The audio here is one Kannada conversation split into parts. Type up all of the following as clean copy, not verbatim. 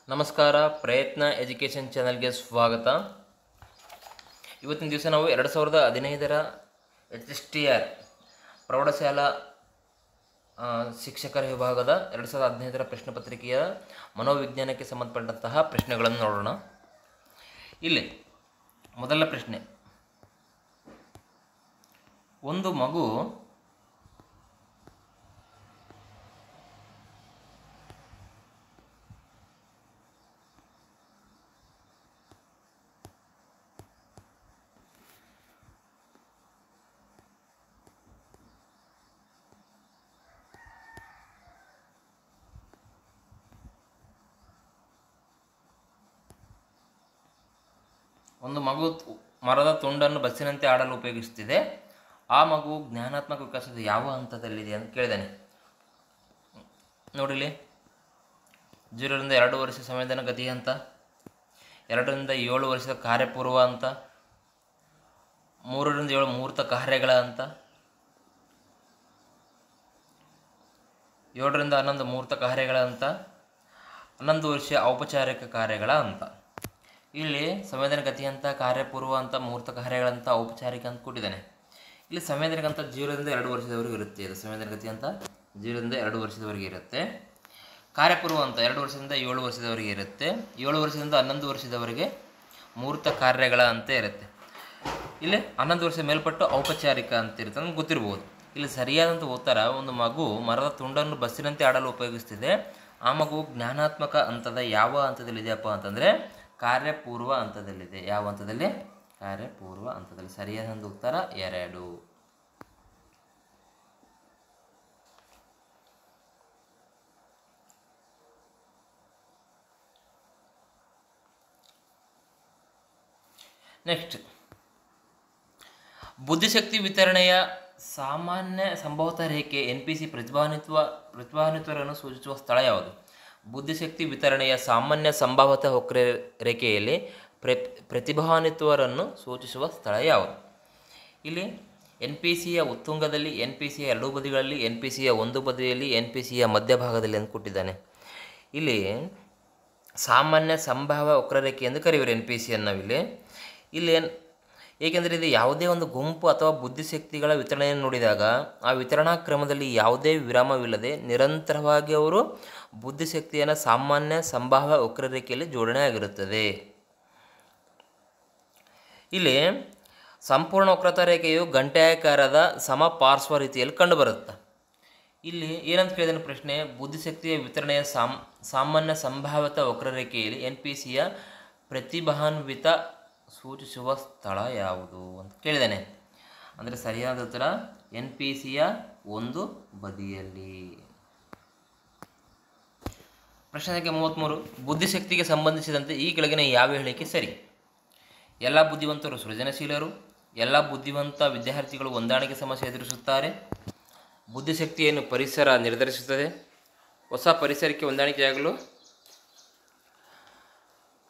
ನಮಸ್ಕಾರ, ಪ್ರಯತ್ನ ಎಜುಕೇಷನ್ ಚಾನಲ್ಗೆ ಸ್ವಾಗತ. ಇವತ್ತಿನ ದಿವಸ ನಾವು 2015ರ HSTR ಪ್ರೌಢಶಾಲಾ ಶಿಕ್ಷಕರ ವಿಭಾಗದ 2015ರ ಪ್ರಶ್ನೆ ಪತ್ರಿಕೆಯ ಮನೋವಿಜ್ಞಾನಕ್ಕೆ ಸಂಬಂಧಪಟ್ಟಂತಹ ಪ್ರಶ್ನೆಗಳನ್ನು ನೋಡೋಣ. ಇಲ್ಲಿ ಮೊದಲ ಪ್ರಶ್ನೆ, ಒಂದು ಮಗು ಮರದ ತುಂಡನ್ನು ಬಸ್ಸಿನಂತೆ ಆಡಲು ಉಪಯೋಗಿಸುತ್ತಿದೆ. ಆ ಮಗು ಜ್ಞಾನಾತ್ಮಕ ವಿಕಾಸದ ಯಾವ ಹಂತದಲ್ಲಿದೆ ಅಂತ ಕೇಳಿದ್ದಾನೆ. ನೋಡಿಲಿ, 0 ರಿಂದ 2 ವರ್ಷ ಸಂವೇದನ ಗತಿ ಹಂತ, 2 ರಿಂದ 7 ವರ್ಷದ ಕಾರ್ಯಪೂರ್ವ ಹಂತ, 3 ರಿಂದ 7 ಮೂರ್ತ ಕಾರ್ಯಗಳ ಹಂತ, 7 ರಿಂದ 11 ಮೂರ್ತ ಕಾರ್ಯಗಳ ಹಂತ, 11 ವರ್ಷ ಔಪಚಾರಿಕ ಕಾರ್ಯಗಳ ಹಂತ. ಇಲ್ಲಿ ಸಂವೇದನ ಗತಿ ಹಂತ, ಕಾರ್ಯಪೂರ್ವ ಹಂತ, ಮೂರ್ತ ಕಾರ್ಯಗಳಂತ, ಔಪಚಾರಿಕ ಅಂತ ಕೊಟ್ಟಿದ್ದಾನೆ. ಇಲ್ಲಿ ಸಂವೇದನ ಹಂತ 0 ರಿಂದ 2 ವರ್ಷದವರೆಗೂ ಇರುತ್ತೆ. ಇದು ಸಂವೇದನ ಗತಿ ಹಂತ 0 ರಿಂದ 2 ವರ್ಷದವರೆಗೆ ಇರುತ್ತೆ. ಕಾರ್ಯಪೂರ್ವ ಹಂತ 2 ವರ್ಷದಿಂದ 7 ವರ್ಷದವರೆಗೆ ಇರುತ್ತೆ. 7 ವರ್ಷದಿಂದ 11 ವರ್ಷದವರೆಗೆ ಮೂರ್ತ ಕಾರ್ಯಗಳ ಅಂತ ಇರುತ್ತೆ. ಇಲ್ಲಿ 11 ವರ್ಷ ಮೇಲ್ಪಟ್ಟು ಔಪಚಾರಿಕ ಅಂತ ಇರುತ್ತೆ, ನಮ್ಗೆ ಗೊತ್ತಿರ್ಬೋದು. ಇಲ್ಲಿ ಸರಿಯಾದಂಥ ಉತ್ತರ, ಒಂದು ಮಗು ಮರದ ತುಂಡನ್ನು ಬಸ್ಸಿನಂತೆ ಆಡಲು ಉಪಯೋಗಿಸ್ತಿದೆ. ಆ ಮಗು ಜ್ಞಾನಾತ್ಮಕ ಹಂತದ ಯಾವ ಹಂತದಲ್ಲಿದೆಯಪ್ಪ ಅಂತಂದರೆ ಕಾರ್ಯಪೂರ್ವ ಹಂತದಲ್ಲಿದೆ. ಯಾವ ಹಂತದಲ್ಲಿ? ಕಾರ್ಯಪೂರ್ವ ಹಂತದಲ್ಲಿ. ಸರಿಯಾದ ಉತ್ತರ 2. ನೆಕ್ಸ್ಟ್, ಬುದ್ಧಿಶಕ್ತಿ ವಿತರಣೆಯ ಸಾಮಾನ್ಯ ಸಂಭವತ ರೇಖೆ NPC ಪ್ರತಿಭಾನ್ವಿತರನ್ನು ಸೂಚಿಸುವ ಸ್ಥಳ ಯಾವುದು? ಬುದ್ಧಿಶಕ್ತಿ ವಿತರಣೆಯ ಸಾಮಾನ್ಯ ಸಂಭಾವತ ವಕ್ರರೇಖೆಯಲ್ಲಿ ಪ್ರತಿಭಾನ್ವಿತರನ್ನು ಸೂಚಿಸುವ ಸ್ಥಳ ಯಾವುದು? ಇಲ್ಲಿ NPCಯ ಉತ್ತುಂಗದಲ್ಲಿ, NPCಯ ಎರಡೂ ಬದಿಗಳಲ್ಲಿ, NPCಯ ಒಂದು ಬದಿಯಲ್ಲಿ, NPCಯ ಮಧ್ಯಭಾಗದಲ್ಲಿ ಅಂತ ಕೊಟ್ಟಿದ್ದಾನೆ. ಇಲ್ಲಿ ಸಾಮಾನ್ಯ ಸಂಭಾವ ವಕ್ರರೇಖೆ ಎಂದು ಕರೆಯುವರು NPCಯನ್ನು ನಾವಿಲ್ಲಿ. ಇಲ್ಲಿ ಏಕೆಂದರೆ ಇದು ಯಾವುದೇ ಒಂದು ಗುಂಪು ಅಥವಾ ಬುದ್ಧಿಶಕ್ತಿಗಳ ವಿತರಣೆಯನ್ನು ನೋಡಿದಾಗ ಆ ವಿತರಣಾ ಕ್ರಮದಲ್ಲಿ ಯಾವುದೇ ವಿರಾಮವಿಲ್ಲದೆ ನಿರಂತರವಾಗಿ ಅವರು ಬುದ್ಧಿಶಕ್ತಿಯನ್ನು ಸಾಮಾನ್ಯ ಸಂಭಾವ ವಕ್ರರೇಖೆಯಲ್ಲಿ ಜೋಡಣೆ ಆಗಿರುತ್ತದೆ. ಇಲ್ಲಿ ಸಂಪೂರ್ಣ ವಕ್ರತಾ ರೇಖೆಯು ಗಂಟೆಯಾಕಾರದ ಸಮಪಾರ್ಶ್ವ ರೀತಿಯಲ್ಲಿ ಕಂಡುಬರುತ್ತೆ. ಇಲ್ಲಿ ಏನಂತ ಕೇಳಿದ ಪ್ರಶ್ನೆ, ಬುದ್ಧಿಶಕ್ತಿಯ ವಿತರಣೆಯ ಸಾಮಾನ್ಯ ಸಂಭಾವಿತ ವಕ್ರರೇಖೆಯಲ್ಲಿ NPCಯ ಪ್ರತಿಭಾನ್ವಿತ ಸೂಚಿಸುವ ಸ್ಥಳ ಯಾವುದು ಅಂತ ಕೇಳಿದ್ದಾನೆ. ಅಂದರೆ ಸರಿಯಾದ ಉತ್ತರ NPCಯ ಒಂದು ಬದಿಯಲ್ಲಿ. ಪ್ರಶ್ನೆ ಸಂಖ್ಯೆ 33, ಬುದ್ಧಿಶಕ್ತಿಗೆ ಸಂಬಂಧಿಸಿದಂತೆ ಈ ಕೆಳಗಿನ ಯಾವ ಹೇಳಿಕೆ ಸರಿ? ಎಲ್ಲ ಬುದ್ಧಿವಂತರು ಸೃಜನಶೀಲರು, ಎಲ್ಲ ಬುದ್ಧಿವಂತ ವಿದ್ಯಾರ್ಥಿಗಳು ಹೊಂದಾಣಿಕೆ ಸಮಸ್ಯೆ ಎದುರಿಸುತ್ತಾರೆ, ಬುದ್ಧಿಶಕ್ತಿಯನ್ನು ಪರಿಸರ ನಿರ್ಧರಿಸುತ್ತದೆ, ಹೊಸ ಪರಿಸರಕ್ಕೆ ಹೊಂದಾಣಿಕೆಯಾಗಲು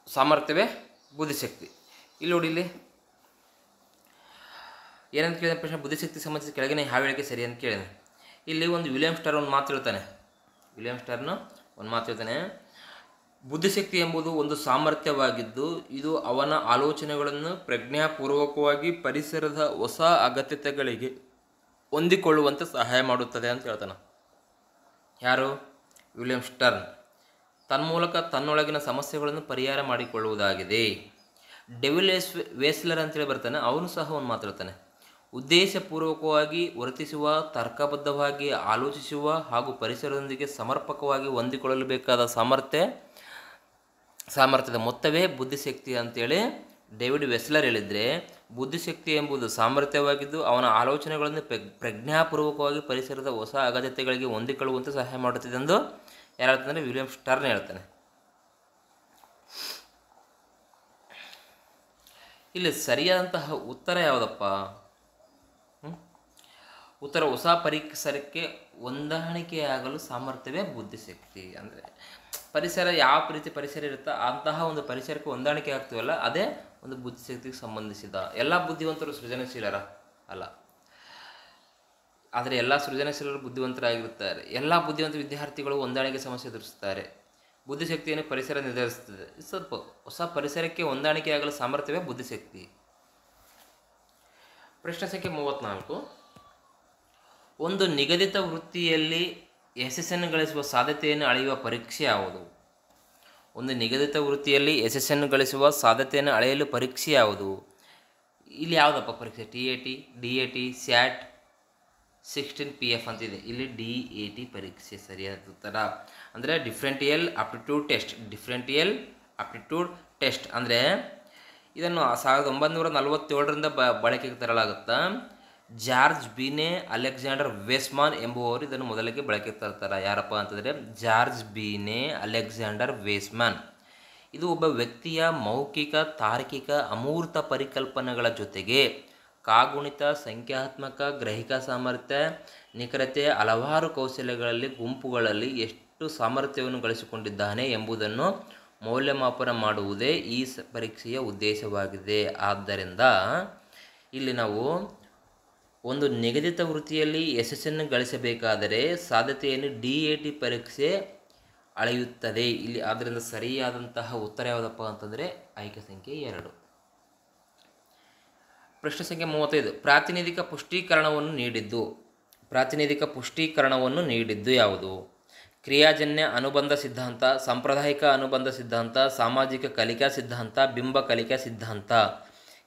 ಸಾಮರ್ಥ್ಯವೇ ಬುದ್ಧಿಶಕ್ತಿ. ಇಲ್ಲಿ ನೋಡಿ, ಇಲ್ಲಿ ಏನಂತ ಕೇಳಿದ ಪ್ರಶ್ನೆ, ಬುದ್ಧಿಶಕ್ತಿ ಸಂಬಂಧಿಸಿದ ಕೆಳಗಿನ ಯಾವ ಹೇಳಿಕೆ ಸರಿ ಅಂತ ಕೇಳಿದೆ. ಇಲ್ಲಿ ಒಂದು ವಿಲಿಯಂ ಸ್ಟರ್ ಒಂದು ಮಾತು ಹೇಳ್ತಾನೆ. ಬುದ್ಧಿಶಕ್ತಿ ಎಂಬುದು ಒಂದು ಸಾಮರ್ಥ್ಯವಾಗಿದ್ದು ಇದು ಅವನ ಆಲೋಚನೆಗಳನ್ನು ಪ್ರಜ್ಞಾಪೂರ್ವಕವಾಗಿ ಪರಿಸರದ ಹೊಸ ಅಗತ್ಯತೆಗಳಿಗೆ ಹೊಂದಿಕೊಳ್ಳುವಂತೆ ಸಹಾಯ ಮಾಡುತ್ತದೆ ಅಂತ ಹೇಳ್ತಾನೆ. ಯಾರು? William stern. ತನ್ಮೂಲಕ ತನ್ನೊಳಗಿನ ಸಮಸ್ಯೆಗಳನ್ನು ಪರಿಹಾರ ಮಾಡಿಕೊಳ್ಳುವುದಾಗಿದೆ. ಡೆವಿಲ್ ವೇಸ್ಲರ್ ಅಂತೇಳಿ ಬರ್ತಾನೆ, ಅವನು ಸಹ ಒಂದು ಮಾತಾಡ್ತಾನೆ. ಉದ್ದೇಶಪೂರ್ವಕವಾಗಿ ವರ್ತಿಸುವ, ತರ್ಕಬದ್ಧವಾಗಿ ಆಲೋಚಿಸುವ ಹಾಗೂ ಪರಿಸರದೊಂದಿಗೆ ಸಮರ್ಪಕವಾಗಿ ಹೊಂದಿಕೊಳ್ಳಲು ಬೇಕಾದ ಸಾಮರ್ಥ್ಯದ ಮೊತ್ತವೇ ಬುದ್ಧಿಶಕ್ತಿ ಅಂತೇಳಿ ಡೇವಿಡ್ ವೆಸ್ಲರ್ ಹೇಳಿದರೆ, ಬುದ್ಧಿಶಕ್ತಿ ಎಂಬುದು ಸಾಮರ್ಥ್ಯವಾಗಿದ್ದು ಅವನ ಆಲೋಚನೆಗಳನ್ನು ಪ್ರಜ್ಞಾಪೂರ್ವಕವಾಗಿ ಪರಿಸರದ ಹೊಸ ಅಗತ್ಯತೆಗಳಿಗೆ ಹೊಂದಿಕೊಳ್ಳುವಂತೆ ಸಹಾಯ ಮಾಡುತ್ತದೆ ಎಂದು ಯಾರು ಹೇಳ್ತಾನೆ? ವಿಲಿಯಂ ಸ್ಟರ್ನ್ ಹೇಳ್ತಾನೆ. ಇಲ್ಲಿ ಸರಿಯಾದಂತಹ ಉತ್ತರ ಯಾವುದಪ್ಪ? ಉತ್ತರ, ಹೊಸ ಪರಿಸರಕ್ಕೆ ಹೊಂದಾಣಿಕೆಯಾಗಲು ಸಾಮರ್ಥ್ಯವೇ ಬುದ್ಧಿಶಕ್ತಿ. ಅಂದರೆ ಪರಿಸರ ಯಾವ ರೀತಿ ಪರಿಸರ ಇರುತ್ತೋ ಅಂತಹ ಒಂದು ಪರಿಸರಕ್ಕೆ ಹೊಂದಾಣಿಕೆ ಆಗ್ತೀವಲ್ಲ, ಅದೇ ಒಂದು ಬುದ್ಧಿಶಕ್ತಿಗೆ ಸಂಬಂಧಿಸಿದ. ಎಲ್ಲ ಬುದ್ಧಿವಂತರು ಸೃಜನಶೀಲರ ಅಲ್ಲ, ಆದರೆ ಎಲ್ಲ ಸೃಜನಶೀಲರು ಬುದ್ಧಿವಂತರಾಗಿರುತ್ತಾರೆ. ಎಲ್ಲ ಬುದ್ಧಿವಂತ ವಿದ್ಯಾರ್ಥಿಗಳು ಹೊಂದಾಣಿಕೆ ಸಮಸ್ಯೆ ಎದುರಿಸುತ್ತಾರೆ. ಬುದ್ಧಿಶಕ್ತಿಯನ್ನು ಪರಿಸರ ನಿರ್ಧರಿಸುತ್ತದೆ. ಸ್ವಲ್ಪ ಹೊಸ ಪರಿಸರಕ್ಕೆ ಹೊಂದಾಣಿಕೆಯಾಗಲು ಸಾಮರ್ಥ್ಯವೇ ಬುದ್ಧಿಶಕ್ತಿ. ಪ್ರಶ್ನೆ ಸಂಖ್ಯೆ 34. ಒಂದು ನಿಗದಿತ ವೃತ್ತಿಯಲ್ಲಿ ಯಶಸ್ಸನ್ನು ಗಳಿಸುವ ಸಾಧ್ಯತೆಯನ್ನು ಅಳೆಯುವ ಪರೀಕ್ಷೆ ಯಾವುದು? ಒಂದು ನಿಗದಿತ ವೃತ್ತಿಯಲ್ಲಿ ಯಶಸ್ಸನ್ನು ಗಳಿಸುವ ಸಾಧ್ಯತೆಯನ್ನು ಅಳೆಯಲು ಪರೀಕ್ಷೆ ಯಾವುದು? ಇಲ್ಲಿ ಯಾವುದಪ್ಪ ಪರೀಕ್ಷೆ? TAT, DAT, SAT, 16PF ಅಂತಿದೆ. ಇಲ್ಲಿ DAT ಪರೀಕ್ಷೆ ಸರಿಯಾದ ಉತ್ತರ. ಅಂದರೆ ಡಿಫ್ರೆಂಟಿಯಲ್ ಆಪ್ಟಿಟ್ಯೂಡ್ ಟೆಸ್ಟ್. ಡಿಫ್ರೆಂಟಿಯಲ್ ಆಪ್ಟಿಟ್ಯೂಡ್ ಟೆಸ್ಟ್ ಅಂದರೆ ಇದನ್ನು 1947ರಿಂದ ಬಳಕೆಗೆ ತರಲಾಗುತ್ತಾ. ಜಾರ್ಜ್ ಬಿನೆ ಅಲೆಕ್ಸಾಂಡರ್ ವೇಸ್ಮಾನ್ ಎಂಬುವವರು ಇದನ್ನು ಮೊದಲಿಗೆ ಬಳಕೆಗೆ ತರ್ತಾರೆ. ಯಾರಪ್ಪ ಅಂತಂದರೆ ಜಾರ್ಜ್ ಬಿನೆ ಅಲೆಕ್ಸಾಂಡರ್ ವೇಸ್ಮಾನ್. ಇದು ಒಬ್ಬ ವ್ಯಕ್ತಿಯ ಮೌಖಿಕ, ತಾರ್ಕಿಕ, ಅಮೂರ್ತ ಪರಿಕಲ್ಪನೆಗಳ ಜೊತೆಗೆ ಕಾಗುಣಿತ, ಸಂಖ್ಯಾತ್ಮಕ, ಗ್ರಹಿಕಾ ಸಾಮರ್ಥ್ಯ, ನಿಖರತೆ, ಹಲವಾರು ಕೌಶಲ್ಯಗಳಲ್ಲಿ ಗುಂಪುಗಳಲ್ಲಿ ಎಷ್ಟು ಸಾಮರ್ಥ್ಯವನ್ನು ಗಳಿಸಿಕೊಂಡಿದ್ದಾನೆ ಎಂಬುದನ್ನು ಮೌಲ್ಯಮಾಪನ ಮಾಡುವುದೇ ಈ ಪರೀಕ್ಷೆಯ ಉದ್ದೇಶವಾಗಿದೆ. ಆದ್ದರಿಂದ ಇಲ್ಲಿ ನಾವು ಒಂದು ನಿಗದಿತ ವೃತ್ತಿಯಲ್ಲಿ ಯಶಸ್ಸನ್ನು ಗಳಿಸಬೇಕಾದರೆ ಸಾಧ್ಯತೆಯನ್ನು DAT ಪರೀಕ್ಷೆ ಅಳೆಯುತ್ತದೆ. ಇಲ್ಲಿ ಆದ್ದರಿಂದ ಸರಿಯಾದಂತಹ ಉತ್ತರ ಯಾವುದಪ್ಪ ಅಂತಂದರೆ ಆಯ್ಕೆ ಸಂಖ್ಯೆ 2. ಪ್ರಶ್ನೆ ಸಂಖ್ಯೆ 35. ಪ್ರಾತಿನಿಧಿಕ ಪುಷ್ಟೀಕರಣವನ್ನು ನೀಡಿದ್ದು ಯಾವುದು? ಕ್ರಿಯಾಜನ್ಯ ಅನುಬಂಧ ಸಿದ್ಧಾಂತ, ಸಾಂಪ್ರದಾಯಿಕ ಅನುಬಂಧ ಸಿದ್ಧಾಂತ, ಸಾಮಾಜಿಕ ಕಲಿಕಾ ಸಿದ್ಧಾಂತ, ಬಿಂಬ ಕಲಿಕಾ ಸಿದ್ಧಾಂತ.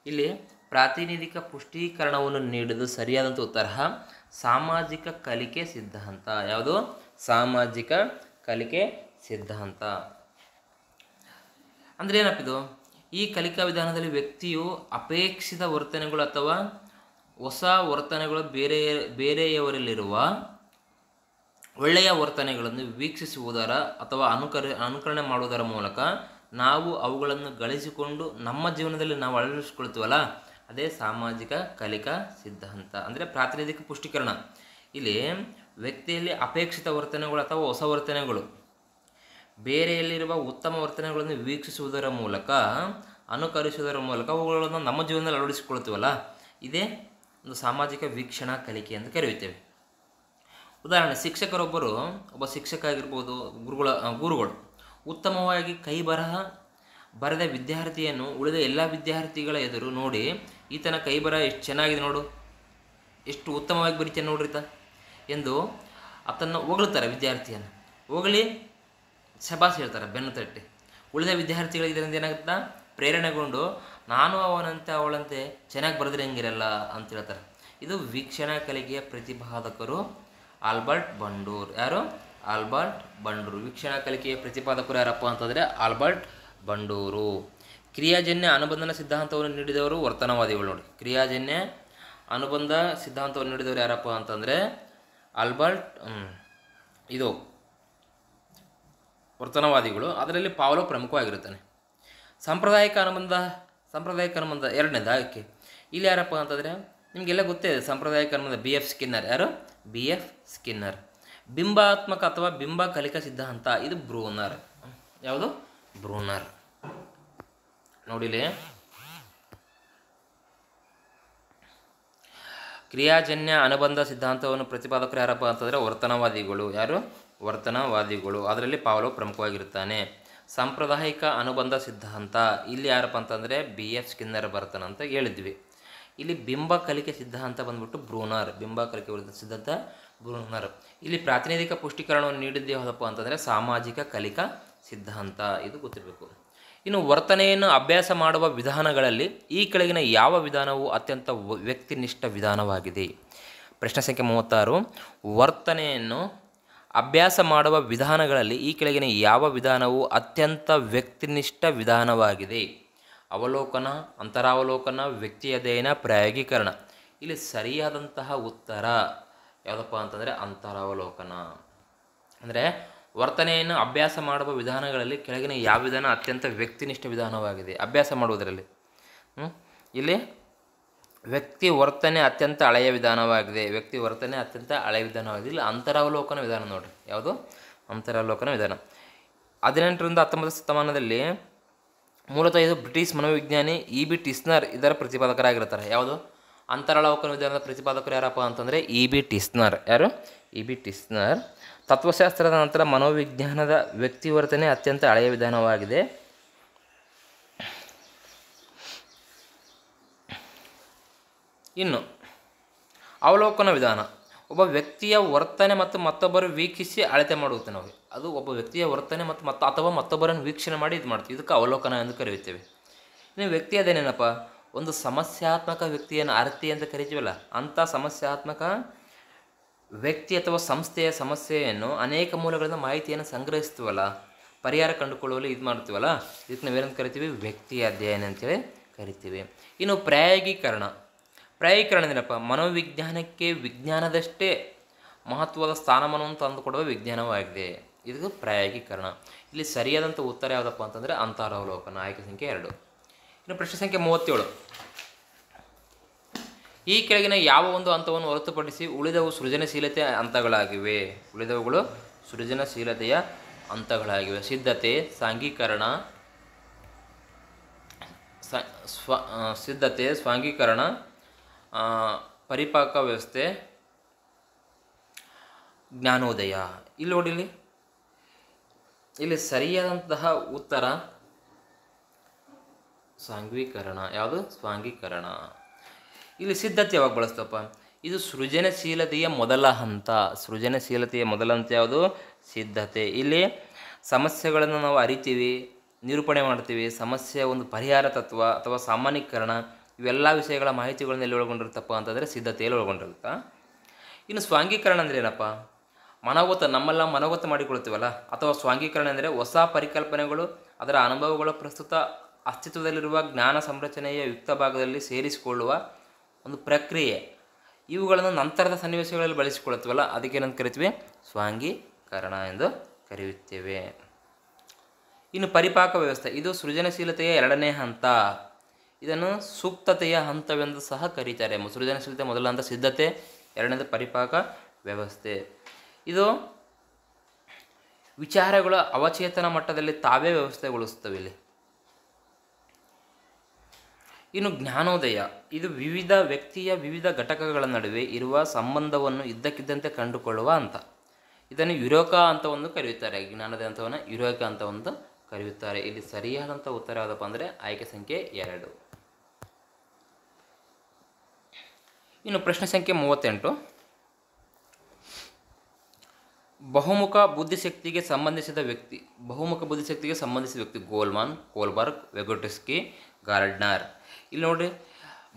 ಇಲ್ಲಿ ಪ್ರಾತಿನಿಧಿಕ ಪುಷ್ಟೀಕರಣವನ್ನು ನೀಡಿದ್ದು ಸರಿಯಾದಂಥ ಉತ್ತರ ಸಾಮಾಜಿಕ ಕಲಿಕೆ ಸಿದ್ಧಾಂತ. ಯಾವುದು? ಸಾಮಾಜಿಕ ಕಲಿಕೆ ಸಿದ್ಧಾಂತ. ಅಂದರೆ ಏನಪ್ಪಿದು? ಈ ಕಲಿಕಾ ವಿಧಾನದಲ್ಲಿ ವ್ಯಕ್ತಿಯು ಅಪೇಕ್ಷಿತ ವರ್ತನೆಗಳು ಅಥವಾ ಹೊಸ ವರ್ತನೆಗಳು ಬೇರೆಯವರಲ್ಲಿರುವ ಒಳ್ಳೆಯ ವರ್ತನೆಗಳನ್ನು ವೀಕ್ಷಿಸುವುದರ ಅಥವಾ ಅನುಕರಣೆ ಮಾಡುವುದರ ಮೂಲಕ ನಾವು ಅವುಗಳನ್ನು ಗಳಿಸಿಕೊಂಡು ನಮ್ಮ ಜೀವನದಲ್ಲಿ ನಾವು ಅಳವಡಿಸಿಕೊಳ್ತೀವಲ್ಲ, ಅದೇ ಸಾಮಾಜಿಕ ಕಲಿಕಾ ಸಿದ್ಧಾಂತ. ಅಂದರೆ ಪ್ರಾತಿನಿಧಿಕ ಪುಷ್ಟೀಕರಣ ಇಲ್ಲಿ ವ್ಯಕ್ತಿಯಲ್ಲಿ ಅಪೇಕ್ಷಿತ ವರ್ತನೆಗಳು ಅಥವಾ ಹೊಸ ವರ್ತನೆಗಳು ಬೇರೆಯಲ್ಲಿರುವ ಉತ್ತಮ ವರ್ತನೆಗಳನ್ನು ವೀಕ್ಷಿಸುವುದರ ಮೂಲಕ, ಅನುಕರಿಸುವುದರ ಮೂಲಕ ಅವುಗಳನ್ನು ನಮ್ಮ ಜೀವನದಲ್ಲಿ ಅಳವಡಿಸಿಕೊಳ್ತೀವಲ್ಲ, ಇದೇ ಒಂದು ಸಾಮಾಜಿಕ ವೀಕ್ಷಣಾ ಕಲಿಕೆ ಅಂತ ಕರೆಯುತ್ತೇವೆ. ಉದಾಹರಣೆ, ಒಬ್ಬ ಶಿಕ್ಷಕ ಆಗಿರ್ಬೋದು, ಗುರುಗಳು ಉತ್ತಮವಾಗಿ ಕೈ ಬರಹ ಬರೆದ ವಿದ್ಯಾರ್ಥಿಯನ್ನು ಉಳಿದ ಎಲ್ಲ ವಿದ್ಯಾರ್ಥಿಗಳ ಎದುರು ನೋಡಿ, ಈತನ ಕೈ ಬರಹ ಎಷ್ಟು ಚೆನ್ನಾಗಿದೆ ನೋಡು, ಎಷ್ಟು ಉತ್ತಮವಾಗಿ ಬರೀತಾನೆ ನೋಡ್ರಿತ ಎಂದು ಆತನ್ನು ಹೊಗಳ್ತಾರೆ. ವಿದ್ಯಾರ್ಥಿಯನ್ನು ಹೊಗಳಿ ಶಬಾಸ್ ಹೇಳ್ತಾರೆ ಬೆನ್ನು ತಟ್ಟಿ. ಉಳಿದ ವಿದ್ಯಾರ್ಥಿಗಳು ಇದರಿಂದ ಏನಾಗುತ್ತಾ ಪ್ರೇರಣೆಗೊಂಡು ನಾನು ಅವನಂತೆ ಅವಳಂತೆ ಚೆನ್ನಾಗಿ ಬರೆದ್ರೆ ಹೆಂಗಿರಲ್ಲ ಅಂತ ಹೇಳ್ತಾರೆ. ಇದು ವೀಕ್ಷಣಾ ಕಲಿಕೆಯ ಪ್ರತಿಪಾದಕರು ಆಲ್ಬರ್ಟ್ ಬಂಡೂರ್. ಯಾರು? ಆಲ್ಬರ್ಟ್ ಬಂಡೂರು. ವೀಕ್ಷಣಾ ಕಲಿಕೆಯ ಪ್ರತಿಪಾದಕರು ಯಾರಪ್ಪ ಅಂತಂದರೆ ಆಲ್ಬರ್ಟ್ ಬಂಡೂರು. ಕ್ರಿಯಾಜನ್ಯ ಅನುಬಂಧನ ಸಿದ್ಧಾಂತವನ್ನು ನೀಡಿದವರು ವರ್ತನವಾದಿಗಳು. ನೋಡಿ, ಕ್ರಿಯಾಜನ್ಯ ಅನುಬಂಧ ಸಿದ್ಧಾಂತವನ್ನು ನೀಡಿದವರು ಯಾರಪ್ಪ ಅಂತಂದರೆ ವರ್ತನವಾದಿಗಳು. ಅದರಲ್ಲಿ ಪಾವ್ಲೋ ಪ್ರಮುಖವಾಗಿರುತ್ತಾನೆ. ಸಾಂಪ್ರದಾಯಿಕ ಅನುಬಂಧ ಎರಡನೇದು. ಅದಕ್ಕೆ ಇಲ್ಲಿ ಯಾರಪ್ಪ ಅಂತಂದರೆ ನಿಮಗೆಲ್ಲ ಗೊತ್ತೇ ಇದೆ, ಸಾಂಪ್ರದಾಯಿಕ ಅನುಬಂಧ BF ಸ್ಕಿನ್ನರ್. ಯಾರು? BF Skinner. ಬಿಂಬಾತ್ಮಕ ಅಥವಾ ಬಿಂಬ ಕಲಿಕಾ ಸಿದ್ಧಾಂತ ಇದು ಬ್ರೂನರ್. ಯಾವುದು? ಬ್ರೂನರ್. ನೋಡಿಲಿ, ಕ್ರಿಯಾಜನ್ಯ ಅನುಬಂಧ ಸಿದ್ಧಾಂತವನ್ನು ಪ್ರತಿಪಾದಕರು ಯಾರಪ್ಪ ಅಂತಂದರೆ ವರ್ತನವಾದಿಗಳು. ಯಾರು? ವರ್ತನವಾದಿಗಳು. ಅದರಲ್ಲಿ ಪಾವ್ಲೋ ಪ್ರಮುಖವಾಗಿರುತ್ತಾನೆ. ಸಾಂಪ್ರದಾಯಿಕ ಅನುಬಂಧ ಸಿದ್ಧಾಂತ ಇಲ್ಲಿ ಯಾರಪ್ಪ ಅಂತಂದರೆ BF ಸ್ಕಿನ್ನರ್ ಬರ್ತಾನಂತ ಹೇಳಿದ್ವಿ. ಇಲ್ಲಿ ಬಿಂಬ ಕಲಿಕೆ ಸಿದ್ಧಾಂತ ಬಂದ್ಬಿಟ್ಟು ಬ್ರೂನರ್. ಬಿಂಬ ಕಲಿಕೆ ಸಿದ್ಧಾಂತ ಬ್ರೂನರ್. ಇಲ್ಲಿ ಪ್ರಾತಿನಿಧಿಕ ಪುಷ್ಟೀಕರಣವನ್ನು ನೀಡಿದ್ದು ಯಾವುದಪ್ಪ ಅಂತಂದರೆ ಸಾಮಾಜಿಕ ಕಲಿಕಾ ಸಿದ್ಧಾಂತ. ಇದು ಗೊತ್ತಿರಬೇಕು. ಇನ್ನು ವರ್ತನೆಯನ್ನು ಅಭ್ಯಾಸ ಮಾಡುವ ವಿಧಾನಗಳಲ್ಲಿ ಈ ಕೆಳಗಿನ ಯಾವ ವಿಧಾನವು ಅತ್ಯಂತ ವ್ಯಕ್ತಿನಿಷ್ಠ ವಿಧಾನವಾಗಿದೆ? ಪ್ರಶ್ನೆ ಸಂಖ್ಯೆ 36. ವರ್ತನೆಯನ್ನು ಅಭ್ಯಾಸ ಮಾಡುವ ವಿಧಾನಗಳಲ್ಲಿ ಈ ಕೆಳಗಿನ ಯಾವ ವಿಧಾನವು ಅತ್ಯಂತ ವ್ಯಕ್ತಿನಿಷ್ಠ ವಿಧಾನವಾಗಿದೆ? ಅವಲೋಕನ, ಅಂತರಾವಲೋಕನ, ವ್ಯಕ್ತಿ ಅಧ್ಯಯನ, ಪ್ರಾಯೋಗೀಕರಣ. ಇಲ್ಲಿ ಸರಿಯಾದಂತಹ ಉತ್ತರ ಯಾವುದಪ್ಪ ಅಂತಂದರೆ ಅಂತರಾವಲೋಕನ. ಅಂದರೆ ವರ್ತನೆಯನ್ನು ಅಭ್ಯಾಸ ಮಾಡುವ ವಿಧಾನಗಳಲ್ಲಿ ಕೆಳಗಿನ ಯಾವ ವಿಧಾನ ಅತ್ಯಂತ ವ್ಯಕ್ತಿನಿಷ್ಠ ವಿಧಾನವಾಗಿದೆ? ಅಭ್ಯಾಸ ಮಾಡುವುದರಲ್ಲಿ ಇಲ್ಲಿ ವ್ಯಕ್ತಿ ವರ್ತನೆ ಅತ್ಯಂತ ಹಳೆಯ ವಿಧಾನವಾಗಿದೆ. ಇಲ್ಲಿ ಅಂತರಾವಲೋಕನ ವಿಧಾನ ನೋಡಿರಿ. ಯಾವುದು? ಅಂತರಾವಲೋಕನ ವಿಧಾನ. 18ರಿಂದ 19ನೇ ಶತಮಾನದಲ್ಲಿ ಮೂಲತಃ ಇದು ಬ್ರಿಟಿಷ್ ಮನೋವಿಜ್ಞಾನಿ EB ಟಿಸ್ನರ್ ಇದರ ಪ್ರತಿಪಾದಕರಾಗಿರ್ತಾರೆ. ಯಾವುದು? ಅಂತರಾವಲೋಕನ ವಿಧಾನದ ಪ್ರತಿಪಾದಕರು ಯಾರಪ್ಪ ಅಂತಂದರೆ EB ಟಿಸ್ನರ್. ಯಾರು? EB ಟಿಸ್ನರ್. ತತ್ವಶಾಸ್ತ್ರದ ನಂತರ ಮನೋವಿಜ್ಞಾನದ ವ್ಯಕ್ತಿವರ್ತನೆ ಅತ್ಯಂತ ಹಳೆಯ ವಿಧಾನವಾಗಿದೆ. ಇನ್ನು ಅವಲೋಕನ ವಿಧಾನ ಒಬ್ಬ ವ್ಯಕ್ತಿಯ ವರ್ತನೆ ಮತ್ತು ಮತ್ತೊಬ್ಬರು ವೀಕ್ಷಿಸಿ ಅಳತೆ ಮಾಡುತ್ತೆ ನಾವು. ಅದು ಒಬ್ಬ ವ್ಯಕ್ತಿಯ ವರ್ತನೆ ಮತ್ತು ಅಥವಾ ಮತ್ತೊಬ್ಬರನ್ನು ವೀಕ್ಷಣೆ ಮಾಡಿ ಇದು ಮಾಡ್ತೀವಿ. ಇದಕ್ಕೆ ಅವಲೋಕನ ಎಂದು ಕರೆಯುತ್ತೇವೆ. ಇನ್ನು ವ್ಯಕ್ತಿ ಅದೇನೇನಪ್ಪ, ಒಂದು ಸಮಸ್ಯಾತ್ಮಕ ವ್ಯಕ್ತಿಯನ್ನು ಅರ್ತಿ ಅಂತ ಕರಿತೀವಲ್ಲ, ಅಂಥ ಸಮಸ್ಯಾತ್ಮಕ ವ್ಯಕ್ತಿ ಅಥವಾ ಸಂಸ್ಥೆಯ ಸಮಸ್ಯೆಯನ್ನು ಅನೇಕ ಮೂಲಗಳಿಂದ ಮಾಹಿತಿಯನ್ನು ಸಂಗ್ರಹಿಸ್ತೀವಲ್ಲ, ಪರಿಹಾರ ಕಂಡುಕೊಳ್ಳುವಲ್ಲಿ ಇದು ಮಾಡ್ತೀವಲ್ಲ, ಇದಕ್ಕೆ ನಾವೇನಂತ ಕರಿತೀವಿ, ವ್ಯಕ್ತಿ ಅಧ್ಯಯನ ಅಂತೇಳಿ ಕರಿತೀವಿ. ಇನ್ನು ಪ್ರಾಯೋಗಿಕರಣ ಏನಪ್ಪ, ಮನೋವಿಜ್ಞಾನಕ್ಕೆ ವಿಜ್ಞಾನದಷ್ಟೇ ಮಹತ್ವದ ಸ್ಥಾನಮಾನವನ್ನು ತಂದುಕೊಡುವ ವಿಜ್ಞಾನವಾಗಿದೆ. ಇದು ಪ್ರಾಯೋಗಿಕರಣ. ಇಲ್ಲಿ ಸರಿಯಾದಂಥ ಉತ್ತರ ಯಾವುದಪ್ಪ ಅಂತಂದರೆ ಅಂತರಾವಲೋಕನ, ಆಯ್ಕೆ ಸಂಖ್ಯೆ 2. ಇನ್ನು ಪ್ರಶ್ನೆ ಸಂಖ್ಯೆ 37. ಈ ಕೆಳಗಿನ ಯಾವ ಒಂದು ಹಂತವನ್ನು ಹೊರತುಪಡಿಸಿ ಉಳಿದವು ಸೃಜನಶೀಲತೆಯ ಹಂತಗಳಾಗಿವೆ? ಉಳಿದವುಗಳು ಸೃಜನಶೀಲತೆಯ ಹಂತಗಳಾಗಿವೆ. ಸಿದ್ಧತೆ, ಸಾಂಘೀಕರಣ, ಸ್ವಾಂಗೀಕರಣ, ಪರಿಪಾಕ ವ್ಯವಸ್ಥೆ, ಜ್ಞಾನೋದಯ. ಇಲ್ಲಿ ನೋಡಿಲಿ, ಇಲ್ಲಿ ಸರಿಯಾದಂತಹ ಉತ್ತರ ಸಾಂಘೀಕರಣ. ಯಾವುದು? ಸ್ವಾಂಗೀಕರಣ. ಇಲ್ಲಿ ಸಿದ್ಧತೆ ಯಾವಾಗ ಬಳಸ್ತಪ್ಪ? ಇದು ಸೃಜನಶೀಲತೆಯ ಮೊದಲ ಹಂತ. ಸೃಜನಶೀಲತೆಯ ಮೊದಲ ಹಂತ ಯಾವುದು? ಸಿದ್ಧತೆ. ಇಲ್ಲಿ ಸಮಸ್ಯೆಗಳನ್ನು ನಾವು ಅರಿತೀವಿ, ನಿರೂಪಣೆ ಮಾಡ್ತೀವಿ. ಸಮಸ್ಯೆಯ ಒಂದು ಪರಿಹಾರ ತತ್ವ ಅಥವಾ ಸಾಮಾನ್ಯೀಕರಣ ಇವೆಲ್ಲ ವಿಷಯಗಳ ಮಾಹಿತಿಗಳನ್ನು ಎಲ್ಲಿ ಒಳಗೊಂಡಿರುತ್ತಪ್ಪ ಅಂತಂದರೆ ಸಿದ್ಧತೆಯಲ್ಲಿ ಒಳಗೊಂಡಿರುತ್ತಾ. ಇನ್ನು ಸ್ವಾಂಗೀಕರಣ ಅಂದರೆ ಏನಪ್ಪ? ನಮ್ಮೆಲ್ಲ ಮನೋಗತ ಮಾಡಿಕೊಳ್ತೀವಲ್ಲ, ಅಥವಾ ಸ್ವಾಂಗೀಕರಣ ಅಂದರೆ ಹೊಸ ಪರಿಕಲ್ಪನೆಗಳು ಅದರ ಅನುಭವಗಳ ಪ್ರಸ್ತುತ ಅಸ್ತಿತ್ವದಲ್ಲಿರುವ ಜ್ಞಾನ ಸಂರಚನೆಯ ಯುಕ್ತ ಭಾಗದಲ್ಲಿ ಸೇರಿಸಿಕೊಳ್ಳುವ ಒಂದು ಪ್ರಕ್ರಿಯೆ. ಇವುಗಳನ್ನು ನಂತರದ ಸನ್ನಿವೇಶಗಳಲ್ಲಿ ಬಳಸಿಕೊಳ್ಳುತ್ತೀವಲ್ಲ, ಅದಕ್ಕೇನಂತ ಕರಿತೀವಿ? ಸ್ವಾಂಗೀಕರಣ ಎಂದು ಕರೆಯುತ್ತೇವೆ. ಇನ್ನು ಪರಿಪಾಕ ವ್ಯವಸ್ಥೆ, ಇದು ಸೃಜನಶೀಲತೆಯ 2ನೇ ಹಂತ. ಇದನ್ನು ಸೂಕ್ತತೆಯ ಹಂತವೆಂದು ಸಹ ಕರೀತಾರೆ. ಸೃಜನಶೀಲತೆ ಮೊದಲ ಹಂತ ಸಿದ್ಧತೆ, 2ನೇದು ಪರಿಪಾಕ ವ್ಯವಸ್ಥೆ. ಇದು ವಿಚಾರಗಳ ಅವಚೇತನ ಮಟ್ಟದಲ್ಲಿ ತಾವೇ ವ್ಯವಸ್ಥೆಗೊಳಿಸುತ್ತವೆ ಇಲ್ಲಿ. ಇನ್ನು ಜ್ಞಾನೋದಯ, ಇದು ವಿವಿಧ ವ್ಯಕ್ತಿಯ ವಿವಿಧ ಘಟಕಗಳ ನಡುವೆ ಇರುವ ಸಂಬಂಧವನ್ನು ಇದ್ದಕ್ಕಿದ್ದಂತೆ ಕಂಡುಕೊಳ್ಳುವ ಹಂತ. ಇದನ್ನು ಯುರೋಕಾ ಹಂತವನ್ನು ಕರೆಯುತ್ತಾರೆ. ಜ್ಞಾನೋದಯ ಹಂತವನ್ನು ಯುರೋಕಾ ಹಂತವನ್ನು ಕರೆಯುತ್ತಾರೆ. ಇಲ್ಲಿ ಸರಿಯಾದಂಥ ಉತ್ತರ ಯಾವುದಪ್ಪ ಅಂದರೆ ಆಯ್ಕೆ ಸಂಖ್ಯೆ 2. ಇನ್ನು ಪ್ರಶ್ನೆ ಸಂಖ್ಯೆ 38. ಬಹುಮುಖ ಬುದ್ಧಿಶಕ್ತಿಗೆ ಸಂಬಂಧಿಸಿದ ವ್ಯಕ್ತಿ. ಬಹುಮುಖ ಬುದ್ಧಿಶಕ್ತಿಗೆ ಸಂಬಂಧಿಸಿದ ವ್ಯಕ್ತಿ ಗೋಲ್ಮನ್, ಕೋಲ್ಬರ್ಗ್, ವೆಗೊಟಿಸ್ಕಿ, ಗಾರ್ಡ್ನರ್. ಇಲ್ಲಿ ನೋಡಿರಿ,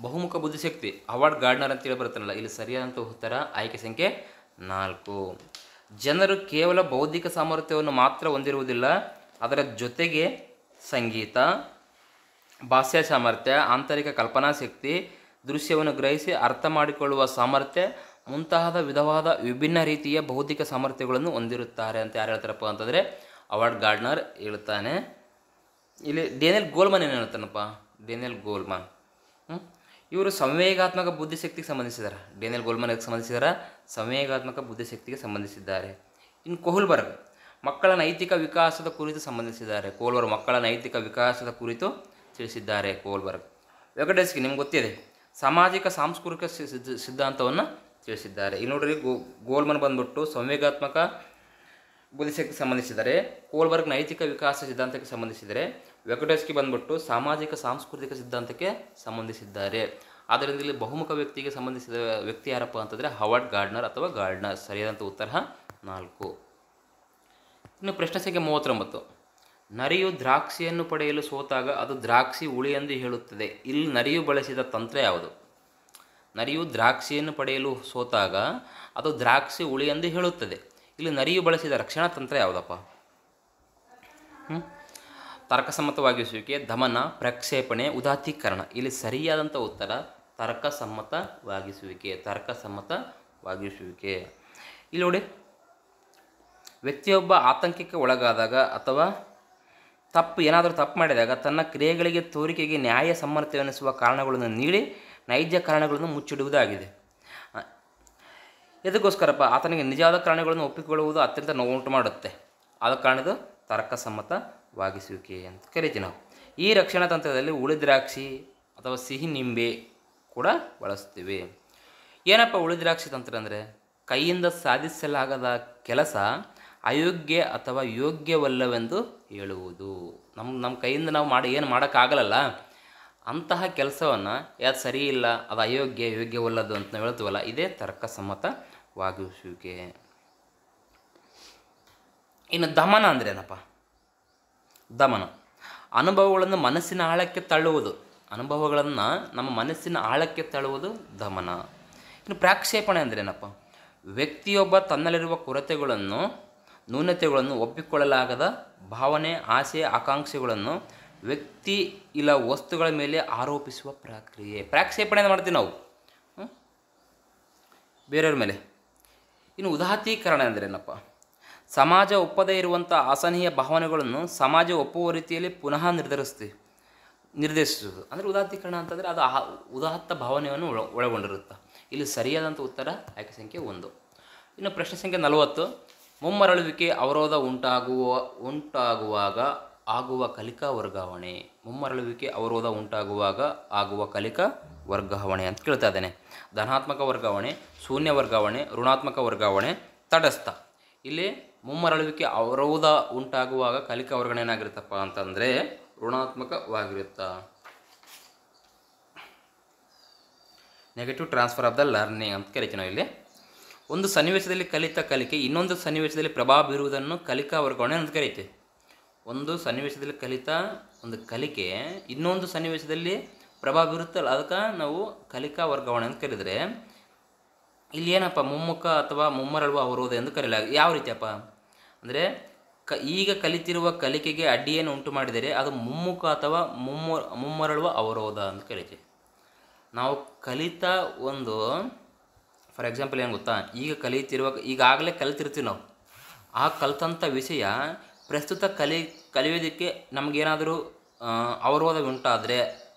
ಬಹುಮುಖ ಬುದ್ಧಿಶಕ್ತಿ ಹವಾರ್ಡ್ ಗಾರ್ಡ್ನರ್ ಅಂತೇಳಿ ಬರುತ್ತಲ್ಲ, ಇಲ್ಲಿ ಸರಿಯಾದಂಥ ಉತ್ತರ ಆಯ್ಕೆ ಸಂಖ್ಯೆ 4. ಜನರು ಕೇವಲ ಬೌದ್ಧಿಕ ಸಾಮರ್ಥ್ಯವನ್ನು ಮಾತ್ರ ಹೊಂದಿರುವುದಿಲ್ಲ, ಅದರ ಜೊತೆಗೆ ಸಂಗೀತ, ಭಾಷಾ ಸಾಮರ್ಥ್ಯ, ಆಂತರಿಕ ಕಲ್ಪನಾ ಶಕ್ತಿ, ದೃಶ್ಯವನ್ನು ಗ್ರಹಿಸಿ ಅರ್ಥ ಮಾಡಿಕೊಳ್ಳುವ ಸಾಮರ್ಥ್ಯ ಮುಂತಾದ ವಿಭಿನ್ನ ರೀತಿಯ ಬೌದ್ಧಿಕ ಸಾಮರ್ಥ್ಯಗಳನ್ನು ಹೊಂದಿರುತ್ತಾರೆ ಅಂತ ಯಾರು ಹೇಳ್ತಾರಪ್ಪ ಅಂತಂದರೆ ಹವಾರ್ಡ್ ಗಾರ್ಡ್ನರ್ ಹೇಳ್ತಾನೆ. ಇಲ್ಲಿ ಡೇನಿಯಲ್ ಗೋಲ್ಮನ್ ಏನು ಹೇಳ್ತಾನಪ್ಪ? ಡೇನಿಯಲ್ ಗೋಲ್ಮನ್ ಇವರು ಸಂವೇಗಾತ್ಮಕ ಬುದ್ಧಿಶಕ್ತಿಗೆ ಸಂಬಂಧಿಸಿದ್ದಾರೆ. ಡೇನಿಯಲ್ ಗೋಲ್ಮನ್ ಅದಕ್ಕೆ ಸಂಬಂಧಿಸಿದ್ದಾರೆ, ಸಂವೇಗಾತ್ಮಕ ಬುದ್ಧಿಶಕ್ತಿಗೆ ಸಂಬಂಧಿಸಿದ್ದಾರೆ. ಇನ್ನು ಕೋಲ್ಬರ್ಗ್ ಮಕ್ಕಳ ನೈತಿಕ ವಿಕಾಸದ ಕುರಿತು ಸಂಬಂಧಿಸಿದ್ದಾರೆ. ಕೋಲ್ಬರ್ಗ್ ಮಕ್ಕಳ ನೈತಿಕ ವಿಕಾಸದ ಕುರಿತು ತಿಳಿಸಿದ್ದಾರೆ ಕೋಲ್ಬರ್ಗ್. ವೆಗೊಟಿಸ್ಕಿ ನಿಮ್ಗೆ ಗೊತ್ತಿದೆ, ಸಾಮಾಜಿಕ ಸಾಂಸ್ಕೃತಿಕ ಸಿದ್ಧಾಂತವನ್ನು ತಿಳಿಸಿದ್ದಾರೆ. ಇಲ್ಲಿ ನೋಡ್ರಿ, ಗೋಲ್ಮನ್ ಬಂದ್ಬಿಟ್ಟು ಸಂವೇಗಾತ್ಮಕ ಬುದ್ಧಿಶಕ್ತಿಗೆ ಸಂಬಂಧಿಸಿದ್ದಾರೆ, ಕೋಲ್ಬರ್ಗ್ ನೈತಿಕ ವಿಕಾಸ ಸಿದ್ಧಾಂತಕ್ಕೆ ಸಂಬಂಧಿಸಿದರೆ, ವೆಗೊಟಿಸ್ಕಿ ಬಂದ್ಬಿಟ್ಟು ಸಾಮಾಜಿಕ ಸಾಂಸ್ಕೃತಿಕ ಸಿದ್ಧಾಂತಕ್ಕೆ ಸಂಬಂಧಿಸಿದ್ದಾರೆ. ಆದ್ದರಿಂದ ಇಲ್ಲಿ ಬಹುಮುಖ ವ್ಯಕ್ತಿಗೆ ಸಂಬಂಧಿಸಿದ ವ್ಯಕ್ತಿ ಯಾರಪ್ಪ ಅಂತಂದರೆ ಹವಾರ್ಡ್ ಗಾರ್ಡ್ನರ್ ಅಥವಾ ಗಾರ್ಡ್ನರ್. ಸರಿಯಾದಂಥ ಉತ್ತರ 4. ಇನ್ನು ಪ್ರಶ್ನೆ ಸಂಖ್ಯೆ 39. ನರಿಯು ದ್ರಾಕ್ಷಿಯನ್ನು ಪಡೆಯಲು ಸೋತಾಗ ಅದು ದ್ರಾಕ್ಷಿ ಹುಳಿ ಎಂದು ಹೇಳುತ್ತದೆ. ಇಲ್ಲಿ ನರಿಯು ಬಳಸಿದ ತಂತ್ರ ಯಾವುದು? ನರಿಯು ದ್ರಾಕ್ಷಿಯನ್ನು ಪಡೆಯಲು ಸೋತಾಗ ಅದು ದ್ರಾಕ್ಷಿ ಹುಳಿ ಎಂದು ಹೇಳುತ್ತದೆ. ಇಲ್ಲಿ ನರಿಯು ಬಳಸಿದ ರಕ್ಷಣಾ ತಂತ್ರ ಯಾವುದಪ್ಪ? ತರ್ಕಸಮ್ಮತವಾಗಿಸುವಿಕೆ, ದಮನ, ಪ್ರಕ್ಷೇಪಣೆ, ಉದಾತ್ತೀಕರಣ. ಇಲ್ಲಿ ಸರಿಯಾದಂಥ ಉತ್ತರ ತರ್ಕಸಮ್ಮತವಾಗಿಸುವಿಕೆ. ತರ್ಕಸಮ್ಮತವಾಗಿಸುವಿಕೆ. ಇಲ್ಲಿ ನೋಡಿ, ವ್ಯಕ್ತಿಯೊಬ್ಬ ಆತಂಕಕ್ಕೆ ಒಳಗಾದಾಗ ಅಥವಾ ಏನಾದರೂ ತಪ್ಪು ಮಾಡಿದಾಗ ತನ್ನ ಕ್ರಿಯೆಗಳಿಗೆ ತೋರಿಕೆಗೆ ನ್ಯಾಯ ಸಮ್ಮತವೆನಿಸುವ ಕಾರಣಗಳನ್ನು ನೀಡಿ ನೈಜ ಕಾರಣಗಳನ್ನು ಮುಚ್ಚಿಡುವುದಾಗಿದೆ. ಇದಕ್ಕೋಸ್ಕರಪ್ಪ ಆತನಿಗೆ ನಿಜವಾದ ಕಾರಣಗಳನ್ನು ಒಪ್ಪಿಕೊಳ್ಳುವುದು ಅತ್ಯಂತ ನೋವುಂಟು ಮಾಡುತ್ತೆ. ಆದ ಕಾರಣದ ತರ್ಕಸಮ್ಮತವಾಗಿಸುವಿಕೆ ಅಂತ ಕರಿತೀವಿ ನಾವು. ಈ ರಕ್ಷಣಾ ತಂತ್ರದಲ್ಲಿ ಉಳಿದ್ರಾಕ್ಷಿ ಅಥವಾ ಸಿಹಿ ನಿಂಬೆ ಕೂಡ ಬಳಸ್ತೀವಿ. ಏನಪ್ಪ ಉಳಿದ್ರಾಕ್ಷಿ ತಂತ್ರ ಅಂದರೆ? ಕೈಯಿಂದ ಸಾಧಿಸಲಾಗದ ಕೆಲಸ ಅಯೋಗ್ಯ ಅಥವಾ ಯೋಗ್ಯವಲ್ಲವೆಂದು ಹೇಳುವುದು. ನಮ್ಮ ಕೈಯಿಂದ ನಾವು ಏನು ಮಾಡೋಕ್ಕಾಗಲ್ಲ ಅಂತಹ ಕೆಲಸವನ್ನು ಯಾವುದು ಸರಿ ಇಲ್ಲ, ಅದು ಅಯೋಗ್ಯ ಯೋಗ್ಯವಲ್ಲದು ಅಂತ ನಾವು ಹೇಳ್ತೀವಲ್ಲ, ಇದೇ ತರ್ಕಸಮ್ಮತವಾಗಿಸುವಿಕೆ. ಇನ್ನು ದಮನ ಅಂದರೆ ಏನಪ್ಪ? ದಮನ ಅನುಭವಗಳನ್ನು ಮನಸ್ಸಿನ ಆಳಕ್ಕೆ ತಳ್ಳುವುದು. ಅನುಭವಗಳನ್ನು ನಮ್ಮ ಮನಸ್ಸಿನ ಆಳಕ್ಕೆ ತಳ್ಳುವುದು ದಮನ. ಇನ್ನು ಪ್ರಾಕ್ಷೇಪಣೆ ಅಂದರೆ ಏನಪ್ಪ? ವ್ಯಕ್ತಿಯೊಬ್ಬ ತನ್ನಲ್ಲಿರುವ ಕೊರತೆಗಳನ್ನು ನ್ಯೂನತೆಗಳನ್ನು ಒಪ್ಪಿಕೊಳ್ಳಲಾಗದ ಭಾವನೆ, ಆಸೆ, ಆಕಾಂಕ್ಷೆಗಳನ್ನು ವ್ಯಕ್ತಿ ಇಲ್ಲ ವಸ್ತುಗಳ ಮೇಲೆ ಆರೋಪಿಸುವ ಪ್ರಕ್ರಿಯೆ. ಪ್ರಾಕ್ಷೇಪಣೆ ಮಾಡ್ತೀವಿ ನಾವು ಬೇರೆಯವ್ರ ಮೇಲೆ. ಇನ್ನು ಉದಾತ್ತೀಕರಣ ಅಂದರೆ ಏನಪ್ಪ? ಸಮಾಜ ಒಪ್ಪದೇ ಇರುವಂಥ ಅಸಹನೀಯ ಭಾವನೆಗಳನ್ನು ಸಮಾಜ ಒಪ್ಪುವ ರೀತಿಯಲ್ಲಿ ಪುನಃ ನಿರ್ದೇಶಿಸುವುದು. ಅಂದರೆ ಉದಾತ್ತೀಕರಣ ಅಂತಂದರೆ ಅದು ಉದಾತ್ತ ಭಾವನೆಯನ್ನು ಒಳಗೊಂಡಿರುತ್ತೆ. ಇಲ್ಲಿ ಸರಿಯಾದಂಥ ಉತ್ತರ ಆಯ್ಕೆ ಸಂಖ್ಯೆ 1. ಇನ್ನು ಪ್ರಶ್ನೆ ಸಂಖ್ಯೆ 40. ಮುಮ್ಮರಳುವಿಕೆ ಅವರೋಧ ಉಂಟಾಗುವಾಗ ಆಗುವ ಕಲಿಕಾ ವರ್ಗಾವಣೆ. ಮುಮ್ಮರಳುವಿಕೆ ಅವರೋಧ ಉಂಟಾಗುವಾಗ ಆಗುವ ಕಲಿಕಾ ವರ್ಗಾವಣೆ ಅಂತ ಕೇಳ್ತಾ ಇದ್ದೇನೆ. ಧನಾತ್ಮಕ ವರ್ಗಾವಣೆ, ಶೂನ್ಯ ವರ್ಗಾವಣೆ, ಋಣಾತ್ಮಕ ವರ್ಗಾವಣೆ, ತಟಸ್ಥ. ಇಲ್ಲಿ ಮುಮ್ಮರಳುವಿಕೆ ಅವರೋಧ ಉಂಟಾಗುವಾಗ ಕಲಿಕಾ ವರ್ಗಾವಣೆ ಏನಾಗಿರುತ್ತಪ್ಪ ಅಂತಂದರೆ ಋಣಾತ್ಮಕವಾಗಿರುತ್ತಾ. Negative transfer of the learning ಅಂತ ಕರಿತೀವಿ ನಾವು. ಇಲ್ಲಿ ಒಂದು ಸನ್ನಿವೇಶದಲ್ಲಿ ಕಲಿತ ಕಲಿಕೆ ಇನ್ನೊಂದು ಸನ್ನಿವೇಶದಲ್ಲಿ ಪ್ರಭಾವ ಬೀರುವುದನ್ನು ಕಲಿಕಾ ವರ್ಗಾವಣೆ ಅಂತ ಕರೀತೀವಿ. ಒಂದು ಸನ್ನಿವೇಶದಲ್ಲಿ ಕಲಿತ ಒಂದು ಕಲಿಕೆ ಇನ್ನೊಂದು ಸನ್ನಿವೇಶದಲ್ಲಿ ಪ್ರಭಾವ ಬೀರುತ್ತಲ್ಲ, ಅದಕ್ಕೆ ನಾವು ಕಲಿಕಾ ವರ್ಗಾವಣೆ ಅಂತ ಕರೆದರೆ, ಇಲ್ಲಿ ಏನಪ್ಪ ಮುಮ್ಮುಖ ಅಥವಾ ಮುಮ್ಮರಳುವ ಅವರೋಧ ಎಂದು ಕರೆಯಲಾಗಿದೆ. ಯಾವ ರೀತಿಯಪ್ಪ ಅಂದರೆ ಈಗ ಕಲಿತಿರುವ ಕಲಿಕೆಗೆ ಅಡ್ಡಿಯನ್ನು ಉಂಟು ಮಾಡಿದರೆ ಅದು ಮುಮ್ಮುಖ ಅಥವಾ ಮುಮ್ಮರಳುವ ಅವರೋಧ ಅಂತ ಕರಿತೀವಿ. ನಾವು ಕಲಿತ ಒಂದು ಫಾರ್ ಎಕ್ಸಾಂಪಲ್ ಏನು ಗೊತ್ತಾ, ಈಗಾಗಲೇ ಕಲಿತಿರ್ತೀವಿ ನಾವು. ಆ ಕಲಿತಂಥ ವಿಷಯ ಪ್ರಸ್ತುತ ಕಲಿಯೋದಕ್ಕೆ ನಮಗೇನಾದರೂ ಅವರೋಧ ಉಂಟಾದರೆ,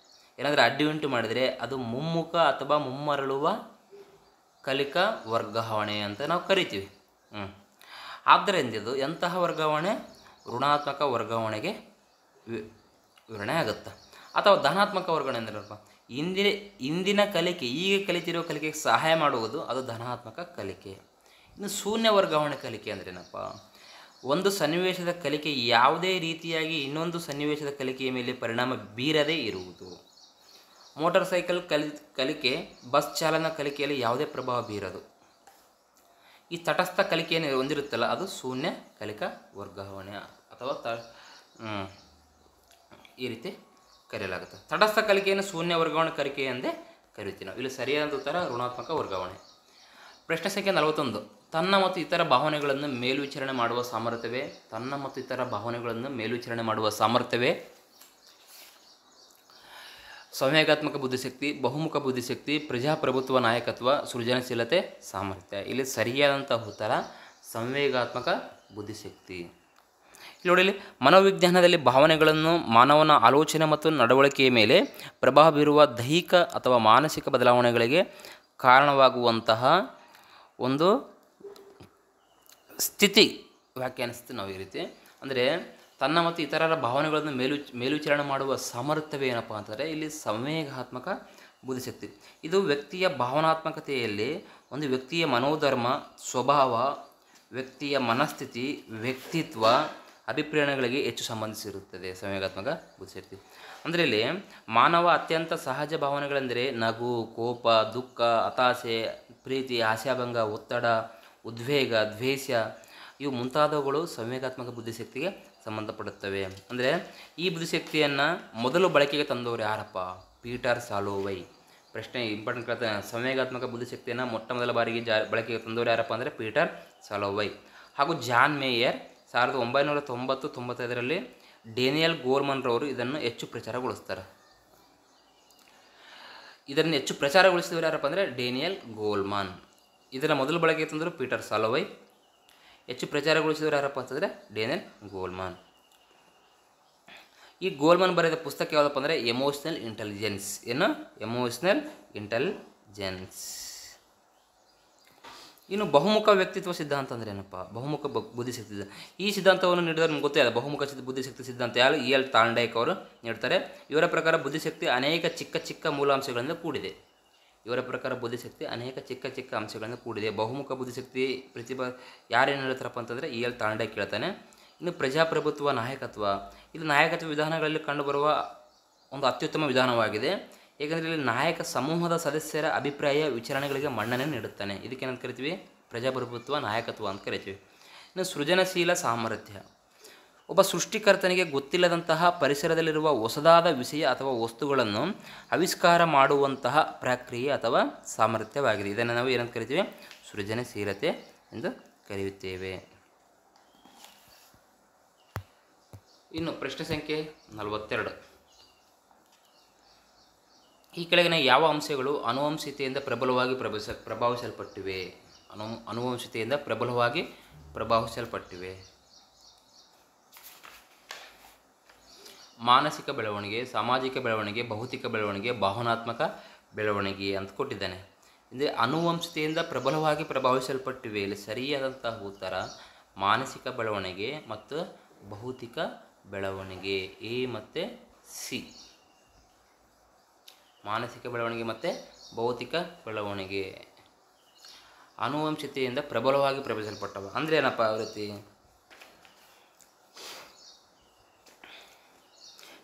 ಏನಾದರೂ ಅಡ್ಡಿ ಉಂಟು ಮಾಡಿದರೆ ಅದು ಮುಮ್ಮುಖ ಅಥವಾ ಮುಮ್ಮರಳುವ ಕಲಿಕಾ ವರ್ಗಾವಣೆ ಅಂತ ನಾವು ಕರಿತೀವಿ. ಆದ್ದರಿಂದ ಇದು ಎಂತಹ ವರ್ಗಾವಣೆ? ಋಣಾತ್ಮಕ ವರ್ಗಾವಣೆಗೆ ವಿವರಣೆ ಆಗುತ್ತೆ. ಅಥವಾ ಧನಾತ್ಮಕ ವರ್ಗಾವಣೆ ಅಂದ್ರಪ್ಪ, ಇಂದಿನ ಕಲಿಕೆ ಈಗ ಕಲಿತಿರುವ ಕಲಿಕೆಗೆ ಸಹಾಯ ಮಾಡುವುದು, ಅದು ಧನಾತ್ಮಕ ಕಲಿಕೆ. ಇನ್ನು ಶೂನ್ಯ ವರ್ಗಾವಣೆ ಕಲಿಕೆ ಅಂದರೆ ಏನಪ್ಪ? ಒಂದು ಸನ್ನಿವೇಶದ ಕಲಿಕೆ ಯಾವುದೇ ರೀತಿಯಾಗಿ ಇನ್ನೊಂದು ಸನ್ನಿವೇಶದ ಕಲಿಕೆಯ ಮೇಲೆ ಪರಿಣಾಮ ಬೀರದೇ ಇರುವುದು. ಮೋಟಾರ್ ಸೈಕಲ್ ಕಲಿಕೆ ಬಸ್ ಚಾಲನಾ ಕಲಿಕೆಯಲ್ಲಿ ಯಾವುದೇ ಪ್ರಭಾವ ಬೀರದು. ಈ ತಟಸ್ಥ ಕಲಿಕೆಯನ್ನು ಹೊಂದಿರುತ್ತಲ್ಲ, ಅದು ಶೂನ್ಯ ಕಲಿಕಾ ವರ್ಗಾವಣೆ ಅಥವಾ ಈ ರೀತಿ ಕರೆಯಲಾಗುತ್ತೆ. ತಟಸ್ಥ ಕಲಿಕೆಯನ್ನು ಶೂನ್ಯ ವರ್ಗಾವಣೆ ಕಲಿಕೆ ಎಂದೇ ಕರಿತೀವಿ ನಾವು. ಇಲ್ಲಿ ಸರಿಯಾದ ಉತ್ತರ ಋಣಾತ್ಮಕ ವರ್ಗಾವಣೆ. ಪ್ರಶ್ನೆ ಸಂಖ್ಯೆ 41. ತನ್ನ ಮತ್ತು ಇತರ ಭಾವನೆಗಳನ್ನು ಮೇಲ್ವಿಚಾರಣೆ ಮಾಡುವ ಸಾಮರ್ಥ್ಯವೇ? ತನ್ನ ಮತ್ತು ಇತರ ಭಾವನೆಗಳನ್ನು ಮೇಲ್ವಿಚಾರಣೆ ಮಾಡುವ ಸಾಮರ್ಥ್ಯವೇ ಸಂವೇಗಾತ್ಮಕ ಬುದ್ಧಿಶಕ್ತಿ, ಬಹುಮುಖ ಬುದ್ಧಿಶಕ್ತಿ, ಪ್ರಜಾಪ್ರಭುತ್ವ ನಾಯಕತ್ವ, ಸೃಜನಶೀಲತೆ, ಸಾಮರ್ಥ್ಯ. ಇಲ್ಲಿ ಸರಿಯಾದಂಥ ಉತ್ತರ ಸಂವೇಗಾತ್ಮಕ ಬುದ್ಧಿಶಕ್ತಿ. ಇಲ್ಲಿ ನೋಡಿ, ಮನೋವಿಜ್ಞಾನದಲ್ಲಿ ಭಾವನೆಗಳನ್ನು ಮಾನವನ ಆಲೋಚನೆ ಮತ್ತು ನಡವಳಿಕೆಯ ಮೇಲೆ ಪ್ರಭಾವ ಬೀರುವ ದೈಹಿಕ ಅಥವಾ ಮಾನಸಿಕ ಬದಲಾವಣೆಗಳಿಗೆ ಕಾರಣವಾಗುವಂತಹ ಒಂದು ಸ್ಥಿತಿ ವ್ಯಾಖ್ಯಾನಿಸ್ತೀವಿ ನಾವು ಈ ರೀತಿ. ಅಂದರೆ ತನ್ನ ಮತ್ತು ಇತರರ ಭಾವನೆಗಳನ್ನು ಮೇಲ್ವಿಚಾರಣೆ ಮಾಡುವ ಸಾಮರ್ಥ್ಯವೇ ಏನಪ್ಪ ಅಂತಂದರೆ ಇಲ್ಲಿ ಸಂವೇಗಾತ್ಮಕ ಬುದ್ಧಿಶಕ್ತಿ. ಇದು ವ್ಯಕ್ತಿಯ ಭಾವನಾತ್ಮಕತೆಯಲ್ಲಿ ಒಂದು ವ್ಯಕ್ತಿಯ ಮನೋಧರ್ಮ, ಸ್ವಭಾವ, ವ್ಯಕ್ತಿಯ ಮನಸ್ಥಿತಿ, ವ್ಯಕ್ತಿತ್ವ, ಅಭಿಪ್ರಾಯಗಳಿಗೆ ಹೆಚ್ಚು ಸಂಬಂಧಿಸಿರುತ್ತದೆ ಸಂವೇಗಾತ್ಮಕ ಬುದ್ಧಿಶಕ್ತಿ. ಅಂದರೆ ಇಲ್ಲಿ ಮಾನವ ಅತ್ಯಂತ ಸಹಜ ಭಾವನೆಗಳೆಂದರೆ ನಗು, ಕೋಪ, ದುಃಖ, ಹತಾಶೆ, ಪ್ರೀತಿ, ಆಶಾಭಂಗ, ಒತ್ತಡ, ಉದ್ವೇಗ, ದ್ವೇಷ, ಇವು ಮುಂತಾದವುಗಳು ಸಂವೇಗಾತ್ಮಕ ಬುದ್ಧಿಶಕ್ತಿಗೆ ಸಂಬಂಧಪಡುತ್ತವೆ. ಅಂದರೆ ಈ ಬುದ್ಧಿಶಕ್ತಿಯನ್ನು ಮೊದಲು ಬಳಕೆಗೆ ತಂದವರು ಯಾರಪ್ಪ? ಪೀಟರ್ ಸಾಲೋವೈ. ಪ್ರಶ್ನೆ ಇಂಪಾರ್ಟೆಂಟ್ ಕೇಳ್ತಾನೆ. ಸಂವೇಗಾತ್ಮಕ ಬುದ್ಧಿಶಕ್ತಿಯನ್ನು ಮೊಟ್ಟ ಮೊದಲ ಬಾರಿಗೆ ಬಳಕೆಗೆ ತಂದವರು ಯಾರಪ್ಪ ಅಂದರೆ ಪೀಟರ್ ಸಾಲೋವೈ. ಹಾಗೂ ಜಾನ್ ಮೇಯರ್ 1990-95ರಲ್ಲಿ ಡೇನಿಯಲ್ ಗೋಲ್ಮನ್ ರವರು ಇದನ್ನು ಹೆಚ್ಚು ಪ್ರಚಾರಗೊಳಿಸ್ತಾರೆ. ಇದನ್ನು ಹೆಚ್ಚು ಪ್ರಚಾರಗೊಳಿಸಿದವರು ಯಾರಪ್ಪ ಅಂದರೆ ಡೇನಿಯಲ್ ಗೋಲ್ಮನ್. ಇದನ್ನು ಮೊದಲು ಬಳಕೆಗೆ ತಂದರು ಪೀಟರ್ ಸಾಲೋವೈ. ಹೆಚ್ಚು ಪ್ರಚಾರಗೊಳಿಸಿದವರು ಯಾರಪ್ಪ ಅಂತಂದರೆ ಡೇನಿಯಲ್ ಗೋಲ್ಮನ್. ಈ ಗೋಲ್ಮನ್ ಬರೆದ ಪುಸ್ತಕ ಯಾವುದಪ್ಪ ಅಂದರೆ ಎಮೋಷ್ನಲ್ ಇಂಟೆಲಿಜೆನ್ಸ್. ಏನು? Emotional intelligence. ಇನ್ನು ಬಹುಮುಖ ವ್ಯಕ್ತಿತ್ವ ಸಿದ್ಧಾಂತ ಅಂದರೆ ಏನಪ್ಪ? ಬಹುಮುಖ ಬುದ್ಧಿಶಕ್ತಿ. ಈ ಸಿದ್ಧಾಂತವನ್ನು ನೀಡಿದರೆ ನಿಮ್ಗೆ ಗೊತ್ತೇ ಅಲ್ಲ. ಬಹುಮುಖ ಬುದ್ಧಿಶಕ್ತಿ ಸಿದ್ಧಾಂತ ಯಾರು? E.L. ಥಾರ್ನ್ಡೈಕ್ ಅವರು ನೀಡ್ತಾರೆ. ಇವರ ಪ್ರಕಾರ ಬುದ್ಧಿಶಕ್ತಿ ಅನೇಕ ಚಿಕ್ಕ ಚಿಕ್ಕ ಮೂಲಾಂಶಗಳಿಂದ ಕೂಡಿದೆ. ಇವರ ಪ್ರಕಾರ ಬುದ್ಧಿಶಕ್ತಿ ಅನೇಕ ಚಿಕ್ಕ ಚಿಕ್ಕ ಅಂಶಗಳಿಂದ ಕೂಡಿದೆ. ಬಹುಮುಖ ಬುದ್ಧಿಶಕ್ತಿ ಪ್ರತಿಭಾ ಯಾರೇನು ಹೇಳ್ತಾರಪ್ಪ ಅಂತಂದರೆ EL ತಾಂಡೆ ಕೇಳ್ತಾನೆ. ಇನ್ನು ಪ್ರಜಾಪ್ರಭುತ್ವ ನಾಯಕತ್ವ, ಇದು ನಾಯಕತ್ವ ವಿಧಾನಗಳಲ್ಲಿ ಕಂಡುಬರುವ ಒಂದು ಅತ್ಯುತ್ತಮ ವಿಧಾನವಾಗಿದೆ. ಏಕೆಂದರೆ ಇಲ್ಲಿ ನಾಯಕ ಸಮೂಹದ ಸದಸ್ಯರ ಅಭಿಪ್ರಾಯ ವಿಚಾರಣೆಗಳಿಗೆ ಮನ್ನಣೆ ನೀಡುತ್ತಾನೆ. ಇದಕ್ಕೇನಂತ ಕರಿತೀವಿ? ಪ್ರಜಾಪ್ರಭುತ್ವ ನಾಯಕತ್ವ ಅಂತ ಕರಿತೀವಿ. ಇನ್ನು ಸೃಜನಶೀಲ ಸಾಮರ್ಥ್ಯ, ಒಬ್ಬ ಸೃಷ್ಟಿಕರ್ತನಿಗೆ ಗೊತ್ತಿಲ್ಲದಂತಹ ಪರಿಸರದಲ್ಲಿರುವ ಹೊಸದಾದ ವಿಷಯ ಅಥವಾ ವಸ್ತುಗಳನ್ನು ಆವಿಷ್ಕಾರ ಮಾಡುವಂತಹ ಪ್ರಕ್ರಿಯೆ ಅಥವಾ ಸಾಮರ್ಥ್ಯವಾಗಿದೆ. ಇದನ್ನು ನಾವು ಏನಂತ ಕರಿತೀವಿ? ಸೃಜನಶೀಲತೆ ಎಂದು ಕರೆಯುತ್ತೇವೆ. ಇನ್ನು ಪ್ರಶ್ನೆ ಸಂಖ್ಯೆ 42. ಈ ಕೆಳಗಿನ ಯಾವ ಅಂಶಗಳು ಆನುವಂಶಿಕತೆಯಿಂದ ಪ್ರಬಲವಾಗಿ ಪ್ರಭಾವಿಸಲ್ಪಟ್ಟಿವೆ? ಆನುವಂಶಿಕತೆಯಿಂದ ಪ್ರಬಲವಾಗಿ ಪ್ರಭಾವಿಸಲ್ಪಟ್ಟಿವೆ. ಮಾನಸಿಕ ಬೆಳವಣಿಗೆ, ಸಾಮಾಜಿಕ ಬೆಳವಣಿಗೆ, ಭೌತಿಕ ಬೆಳವಣಿಗೆ, ಭಾವನಾತ್ಮಕ ಬೆಳವಣಿಗೆ ಅಂತ ಕೊಟ್ಟಿದ್ದಾನೆ. ಅಂದರೆ ಆನುವಂಶಿಕತೆಯಿಂದ ಪ್ರಬಲವಾಗಿ ಪ್ರಭಾವಿಸಲ್ಪಟ್ಟಿವೆ. ಇಲ್ಲಿ ಸರಿಯಾದಂತಹ ಉತ್ತರ ಮಾನಸಿಕ ಬೆಳವಣಿಗೆ ಮತ್ತು ಭೌತಿಕ ಬೆಳವಣಿಗೆ, ಎ ಮತ್ತು ಸಿ. ಮಾನಸಿಕ ಬೆಳವಣಿಗೆ ಮತ್ತು ಭೌತಿಕ ಬೆಳವಣಿಗೆ ಆನುವಂಶಿಕತೆಯಿಂದ ಪ್ರಬಲವಾಗಿ ಪ್ರಭಾವಿಸಲ್ಪಟ್ಟವು. ಅಂದರೆ ಏನಪ್ಪ ಅವೃತ್ತಿ?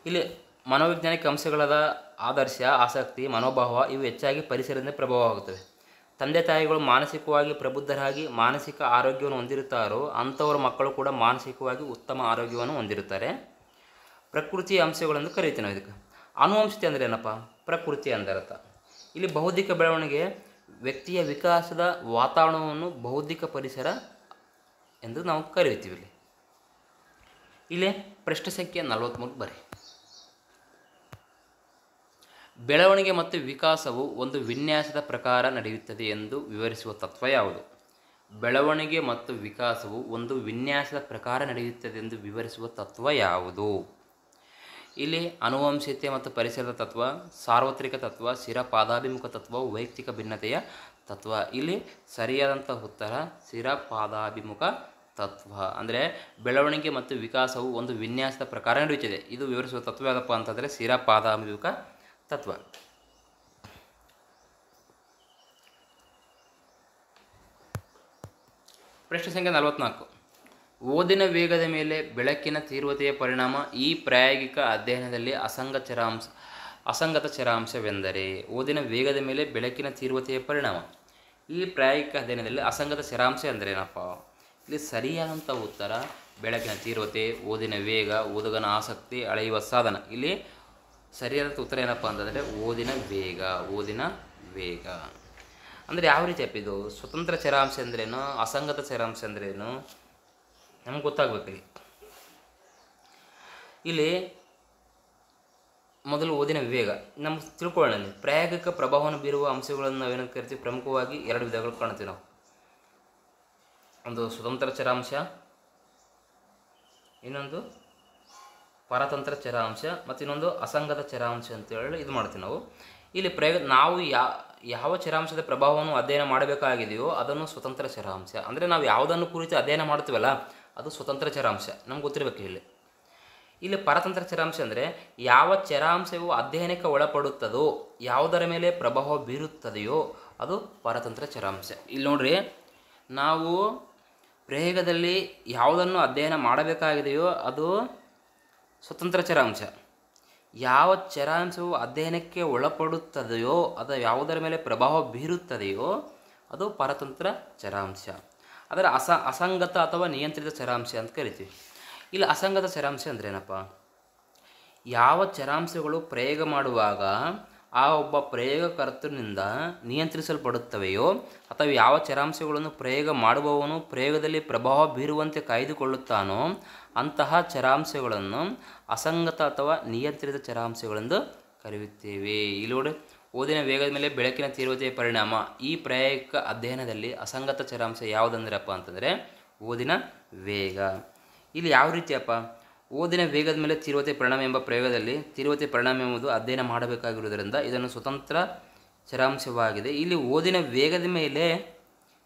ಇಲ್ಲಿ ಮನೋವೈಜ್ಞಾನಿಕ ಅಂಶಗಳಾದ ಆದರ್ಶ, ಆಸಕ್ತಿ, ಮನೋಭಾವ ಇವು ಹೆಚ್ಚಾಗಿ ಪರಿಸರದಿಂದ ಪ್ರಭಾವವಾಗುತ್ತವೆ. ತಂದೆ ತಾಯಿಗಳು ಮಾನಸಿಕವಾಗಿ ಪ್ರಬುದ್ಧರಾಗಿ ಮಾನಸಿಕ ಆರೋಗ್ಯವನ್ನು ಹೊಂದಿರುತ್ತಾರೋ ಅಂಥವರ ಮಕ್ಕಳು ಕೂಡ ಮಾನಸಿಕವಾಗಿ ಉತ್ತಮ ಆರೋಗ್ಯವನ್ನು ಹೊಂದಿರುತ್ತಾರೆ. ಪ್ರಕೃತಿಯ ಅಂಶಗಳೆಂದು ಕರೀತೀವಿ ನಾವು ಇದಕ್ಕೆ. ಆನುವಂಶಿಕತೆ ಅಂದರೆ ಏನಪ್ಪ? ಪ್ರಕೃತಿ ಅಂದರ್ಥ. ಇಲ್ಲಿ ಬೌದ್ಧಿಕ ಬೆಳವಣಿಗೆ ವ್ಯಕ್ತಿಯ ವಿಕಾಸದ ವಾತಾವರಣವನ್ನು ಬೌದ್ಧಿಕ ಪರಿಸರ ಎಂದು ನಾವು ಕರೆಯುತ್ತೀವಿ. ಇಲ್ಲಿ ಪ್ರಶ್ನೆ ಸಂಖ್ಯೆ 43 ಬರಿ. ಬೆಳವಣಿಗೆ ಮತ್ತು ವಿಕಾಸವು ಒಂದು ವಿನ್ಯಾಸದ ಪ್ರಕಾರ ನಡೆಯುತ್ತದೆ ಎಂದು ವಿವರಿಸುವ ತತ್ವ ಯಾವುದು? ಬೆಳವಣಿಗೆ ಮತ್ತು ವಿಕಾಸವು ಒಂದು ವಿನ್ಯಾಸದ ಪ್ರಕಾರ ನಡೆಯುತ್ತದೆ ಎಂದು ವಿವರಿಸುವ ತತ್ವ ಯಾವುದು? ಇಲ್ಲಿ ಆನುವಂಶಿಕತೆ ಮತ್ತು ಪರಿಸರದ ತತ್ವ, ಸಾರ್ವತ್ರಿಕ ತತ್ವ, ಸ್ಥಿರ ಪಾದಾಭಿಮುಖ ತತ್ವ, ವೈಯಕ್ತಿಕ ಭಿನ್ನತೆಯ ತತ್ವ. ಇಲ್ಲಿ ಸರಿಯಾದಂಥ ಉತ್ತರ ಸ್ಥಿರ ಪಾದಾಭಿಮುಖ ತತ್ವ. ಅಂದರೆ ಬೆಳವಣಿಗೆ ಮತ್ತು ವಿಕಾಸವು ಒಂದು ವಿನ್ಯಾಸದ ಪ್ರಕಾರ ನಡೆಯುತ್ತದೆ. ಇದು ವಿವರಿಸುವ ತತ್ವ ಯಾವುದಪ್ಪ ಅಂತಂದರೆ ಸ್ಥಿರ ಪಾದಾಭಿಮುಖ ತತ್ವ. ಪ್ರಶ್ನೆ ಸಂಖ್ಯೆ 44. ಓದಿನ ವೇಗದ ಮೇಲೆ ಬೆಳಕಿನ ತೀವ್ರತೆಯ ಪರಿಣಾಮ ಈ ಪ್ರಾಯೋಗಿಕ ಅಧ್ಯಯನದಲ್ಲಿ ಅಸಂಗತ ಚರಾಂಶವೆಂದರೆ? ಓದಿನ ವೇಗದ ಮೇಲೆ ಬೆಳಕಿನ ತೀವ್ರತೆಯ ಪರಿಣಾಮ ಈ ಪ್ರಾಯೋಗಿಕ ಅಧ್ಯಯನದಲ್ಲಿ ಅಸಂಗತ ಚರಾಂಶ ಎಂದರೇನಪ್ಪ? ಇಲ್ಲಿ ಸರಿಯಾದಂಥ ಉತ್ತರ ಬೆಳಕಿನ ತೀವ್ರತೆ, ಓದಿನ ವೇಗ, ಓದುಗನ ಆಸಕ್ತಿ, ಅಳೆಯುವ ಸಾಧನ. ಇಲ್ಲಿ ಸರಿಯಾದ ಉತ್ತರ ಏನಪ್ಪ ಅಂತಂದರೆ ಓದಿನ ವೇಗ. ಓದಿನ ವೇಗ ಅಂದರೆ ಯಾವ ರೀತಿ ಅಪ್ಪಿದು? ಸ್ವತಂತ್ರ ಚರಾಂಶ ಅಂದ್ರೇನು, ಅಸಂಗತ ಚರಾಂಶ ಅಂದ್ರೇನು ನಮ್ಗೆ ಗೊತ್ತಾಗಬೇಕು. ಇಲ್ಲಿ ಮೊದಲು ಓದಿನ ವೇಗ ನಮ್ಗೆ ತಿಳ್ಕೊಳ್ಳೋಣ. ಪ್ರಾಯೋಗಿಕ ಪ್ರಭಾವವನ್ನು ಬೀರುವ ಅಂಶಗಳನ್ನು ನಾವೇನಂತ ಕರಿತೀವಿ? ಪ್ರಮುಖವಾಗಿ 2 ವಿಧಗಳು ಕಾಣ್ತೀವಿ ನಾವು. ಒಂದು ಸ್ವತಂತ್ರ ಚರಾಂಶ, ಇನ್ನೊಂದು ಪರತಂತ್ರ ಚರಾಂಶ, ಮತ್ತು ಇನ್ನೊಂದು ಅಸಂಗತ ಚರಾಂಶ ಅಂತೇಳಿ ಇದು ಮಾಡ್ತೀವಿ ನಾವು. ಇಲ್ಲಿ ನಾವು ಯಾವ ಚರಾಂಶದ ಪ್ರಭಾವವನ್ನು ಅಧ್ಯಯನ ಮಾಡಬೇಕಾಗಿದೆಯೋ ಅದನ್ನು ಸ್ವತಂತ್ರ ಚರಾಂಶ. ಅಂದರೆ ನಾವು ಯಾವುದನ್ನು ಕುರಿತು ಅಧ್ಯಯನ ಮಾಡ್ತೀವಲ್ಲ ಅದು ಸ್ವತಂತ್ರ ಚರಾಂಶ, ನಮ್ಗೆ ಗೊತ್ತಿರಬೇಕು. ಇಲ್ಲಿ ಪರತಂತ್ರ ಚರಾಂಶ ಅಂದರೆ ಯಾವ ಚರಾಂಶವು ಅಧ್ಯಯನಕ್ಕೆ ಒಳಪಡುತ್ತದೋ, ಯಾವುದರ ಮೇಲೆ ಪ್ರಭಾವ ಬೀರುತ್ತದೆಯೋ ಅದು ಪರತಂತ್ರ ಚರಾಂಶ. ಇಲ್ಲಿ ನೋಡ್ರಿ, ನಾವು ಪ್ರಯೋಗದಲ್ಲಿ ಯಾವುದನ್ನು ಅಧ್ಯಯನ ಮಾಡಬೇಕಾಗಿದೆಯೋ ಅದು ಸ್ವತಂತ್ರ ಚರಾಂಶ. ಯಾವ ಚರಾಂಶವು ಅಧ್ಯಯನಕ್ಕೆ ಒಳಪಡುತ್ತದೆಯೋ ಅದು ಯಾವುದರ ಮೇಲೆ ಪ್ರಭಾವ ಬೀರುತ್ತದೆಯೋ ಅದು ಪರತಂತ್ರ ಚರಾಂಶ. ಅದರ ಅಸಂಗತ ಅಥವಾ ನಿಯಂತ್ರಿತ ಚರಾಂಶ ಅಂತ ಕರಿತೀವಿ. ಇಲ್ಲಿ ಅಸಂಗತ ಚರಾಂಶ ಅಂದರೆ ಏನಪ್ಪ? ಯಾವ ಚರಾಂಶಗಳು ಪ್ರಯೋಗ ಮಾಡುವಾಗ ಆ ಒಬ್ಬ ಪ್ರಯೋಗಕರ್ತನಿಂದ ನಿಯಂತ್ರಿಸಲ್ಪಡುತ್ತವೆಯೋ ಅಥವಾ ಯಾವ ಚರಾಂಶಗಳನ್ನು ಪ್ರಯೋಗ ಮಾಡುವವನು ಪ್ರಯೋಗದಲ್ಲಿ ಪ್ರಭಾವ ಬೀರುವಂತೆ ಕಾಯ್ದುಕೊಳ್ಳುತ್ತಾನೋ ಅಂತಹ ಚರಾಂಶಗಳನ್ನು ಅಸಂಗತ ಅಥವಾ ನಿಯಂತ್ರಿತ ಚರಾಂಶಗಳೆಂದು ಕರೆಯುತ್ತೇವೆ. ಇಲ್ಲಿ ನೋಡಿ, ಓದಿನ ವೇಗದ ಮೇಲೆ ಬೆಳಕಿನ ತೀವ್ರತೆಯ ಪರಿಣಾಮ ಈ ಪ್ರಾಯೋಗಿಕ ಅಧ್ಯಯನದಲ್ಲಿ ಅಸಂಗತ ಚರಾಂಶ ಯಾವುದಂದ್ರಪ್ಪ ಅಂತಂದರೆ ಓದಿನ ವೇಗ. ಇಲ್ಲಿ ಯಾವ ರೀತಿಯಪ್ಪ? ಓದಿನ ವೇಗದ ಮೇಲೆ ತೀವ್ರತೆ ಪರಿಣಾಮ ಎಂಬ ಪ್ರಯೋಗದಲ್ಲಿ ತೀವ್ರತೆ ಪರಿಣಾಮ ಎಂಬುದು ಅಧ್ಯಯನ ಮಾಡಬೇಕಾಗಿರುವುದರಿಂದ ಇದನ್ನು ಸ್ವತಂತ್ರ ಚರಾಂಶವಾಗಿದೆ. ಇಲ್ಲಿ ಓದಿನ ವೇಗದ ಮೇಲೆ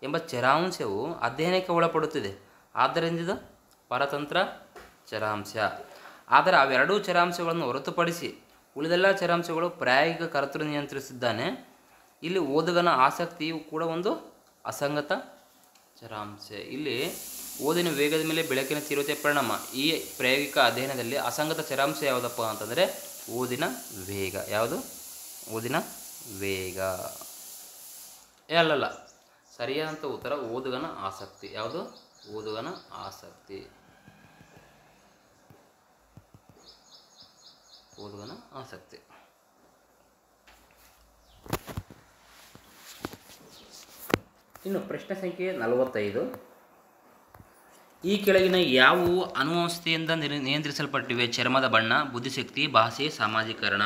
ಎಂಬ ಚರಾಂಶವು ಅಧ್ಯಯನಕ್ಕೆ ಒಳಪಡುತ್ತಿದೆ, ಆದ್ದರಿಂದ ಇದು ಪರತಂತ್ರ ಚರಾಂಶ. ಆದರೆ ಅವೆರಡೂ ಚರಾಂಶಗಳನ್ನು ಹೊರತುಪಡಿಸಿ ಉಳಿದೆಲ್ಲ ಚರಾಂಶಗಳು ಪ್ರಾಯೋಗಿಕ ಕರ್ತೃ ನಿಯಂತ್ರಿಸಿದ್ದಾನೆ. ಇಲ್ಲಿ ಓದುಗನ ಆಸಕ್ತಿಯು ಕೂಡ ಒಂದು ಅಸಂಗತ ಚರಾಂಶ. ಇಲ್ಲಿ ಓದಿನ ವೇಗದ ಮೇಲೆ ಬೆಳಕಿನ ತೀವ್ರತೆ ಪರಿಣಾಮ. ಈ ಪ್ರಾಯೋಗಿಕ ಅಧ್ಯಯನದಲ್ಲಿ ಅಸಂಗತ ಚರಾಂಶ ಯಾವುದಪ್ಪ ಅಂತಂದರೆ ಓದಿನ ವೇಗ. ಯಾವುದು? ಓದಿನ ವೇಗ. ಅಲ್ಲಲ್ಲ, ಸರಿಯಾದಂಥ ಉತ್ತರ ಓದುಗನ ಆಸಕ್ತಿ. ಯಾವುದು? ಓದುಗನ ಆಸಕ್ತಿ. ಓದುಗನ ಆಸಕ್ತಿ. ಇನ್ನು ಪ್ರಶ್ನೆ ಸಂಖ್ಯೆ 45. ಈ ಕೆಳಗಿನ ಯಾವುವು ಆನುವಂಶಿಕತೆಯಿಂದ ನಿಯಂತ್ರಿಸಲ್ಪಟ್ಟಿವೆ? ಚರ್ಮದ ಬಣ್ಣ, ಬುದ್ಧಿಶಕ್ತಿ, ಭಾಷೆ, ಸಾಮಾಜಿಕರಣ.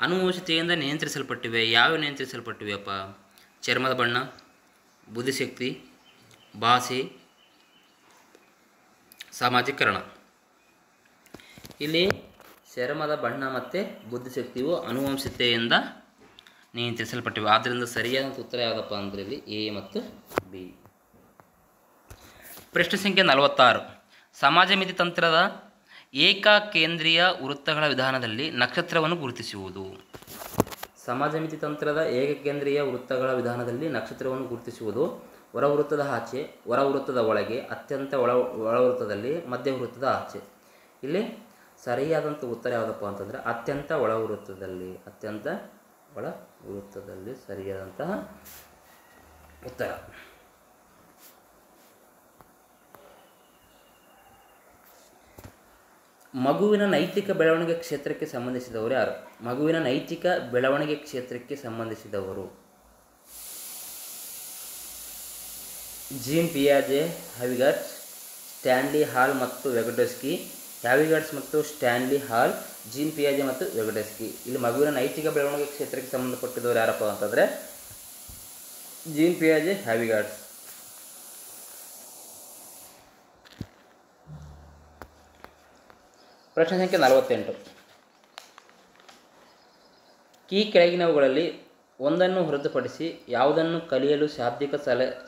ಆನುವಂಶಿಕತೆಯಿಂದ ನಿಯಂತ್ರಿಸಲ್ಪಟ್ಟಿವೆ. ಯಾವ ನಿಯಂತ್ರಿಸಲ್ಪಟ್ಟಿವೆಯಪ್ಪ? ಚರ್ಮದ ಬಣ್ಣ, ಬುದ್ಧಿಶಕ್ತಿ, ಭಾಷೆ, ಸಾಮಾಜಿಕರಣ. ಇಲ್ಲಿ ಚರ್ಮದ ಬಣ್ಣ ಮತ್ತು ಬುದ್ಧಿಶಕ್ತಿಯು ಆನುವಂಶಿಕತೆಯಿಂದ ನಿಯಂತ್ರಿಸಲ್ಪಟ್ಟಿವೆ. ಆದ್ದರಿಂದ ಸರಿಯಾದ ಉತ್ತರ ಯಾವುದಪ್ಪ ಅಂದರೆ ಇಲ್ಲಿ ಎ ಮತ್ತು ಬಿ. ಪ್ರಶ್ನೆ ಸಂಖ್ಯೆ 46. ಸಮಾಜ ಮಿತಿ ತಂತ್ರದ ಏಕಕೇಂದ್ರೀಯ ವೃತ್ತಗಳ ವಿಧಾನದಲ್ಲಿ ನಕ್ಷತ್ರವನ್ನು ಗುರುತಿಸುವುದು. ಸಮಾಜ ಮಿತಿ ತಂತ್ರದ ಏಕಕೇಂದ್ರೀಯ ವೃತ್ತಗಳ ವಿಧಾನದಲ್ಲಿ ನಕ್ಷತ್ರವನ್ನು ಗುರುತಿಸುವುದು. ಹೊರವೃತ್ತದ ಆಚೆ, ಹೊರವೃತ್ತದ ಒಳಗೆ, ಅತ್ಯಂತ ಒಳವೃತ್ತದಲ್ಲಿ, ಮಧ್ಯವೃತ್ತದ ಆಚೆ. ಇಲ್ಲಿ ಸರಿಯಾದಂಥ ಉತ್ತರ ಯಾವುದಪ್ಪ ಅಂತಂದರೆ ಅತ್ಯಂತ ಒಳವೃತ್ತದಲ್ಲಿ. ಅತ್ಯಂತ ಒಳವೃತ್ತದಲ್ಲಿ ಸರಿಯಾದಂತಹ ಉತ್ತರ. ಮಗುವಿನ ನೈತಿಕ ಬೆಳವಣಿಗೆ ಕ್ಷೇತ್ರಕ್ಕೆ ಸಂಬಂಧಿಸಿದವರು ಯಾರು? ಮಗುವಿನ ನೈತಿಕ ಬೆಳವಣಿಗೆ ಕ್ಷೇತ್ರಕ್ಕೆ ಸಂಬಂಧಿಸಿದವರು ಜೀನ್ ಪಿಯಾಜೆ, ಹ್ಯಾವಿಗಾರ್ಡ್, ಸ್ಟ್ಯಾನ್ಲಿ ಹಾಲ್ ಮತ್ತು ವೆಗೊಡಸ್ಕಿ. ಹ್ಯಾವಿಗಾರ್ಡ್ಸ್ ಮತ್ತು ಸ್ಟ್ಯಾನ್ಲಿ ಹಾಲ್, ಜೀನ್ ಪಿಯಾಜೆ ಮತ್ತು ವೆಗೊಡಸ್ಕಿ. ಇಲ್ಲಿ ಮಗುವಿನ ನೈತಿಕ ಬೆಳವಣಿಗೆ ಕ್ಷೇತ್ರಕ್ಕೆ ಸಂಬಂಧಪಟ್ಟಿದ್ದವರು ಯಾರಪ್ಪ ಅಂತಂದರೆ ಜೀನ್ ಪಿಯಾಜೆ, ಹ್ಯಾವಿಗಾರ್ಡ್ಸ್. ಪ್ರಶ್ನೆ ಸಂಖ್ಯೆ 48. ಈ ಕೆಳಗಿನವುಗಳಲ್ಲಿ ಒಂದನ್ನು ಹೊರತುಪಡಿಸಿ ಯಾವುದನ್ನು ಕಲಿಯಲು ಶಾಬ್ದಿಕ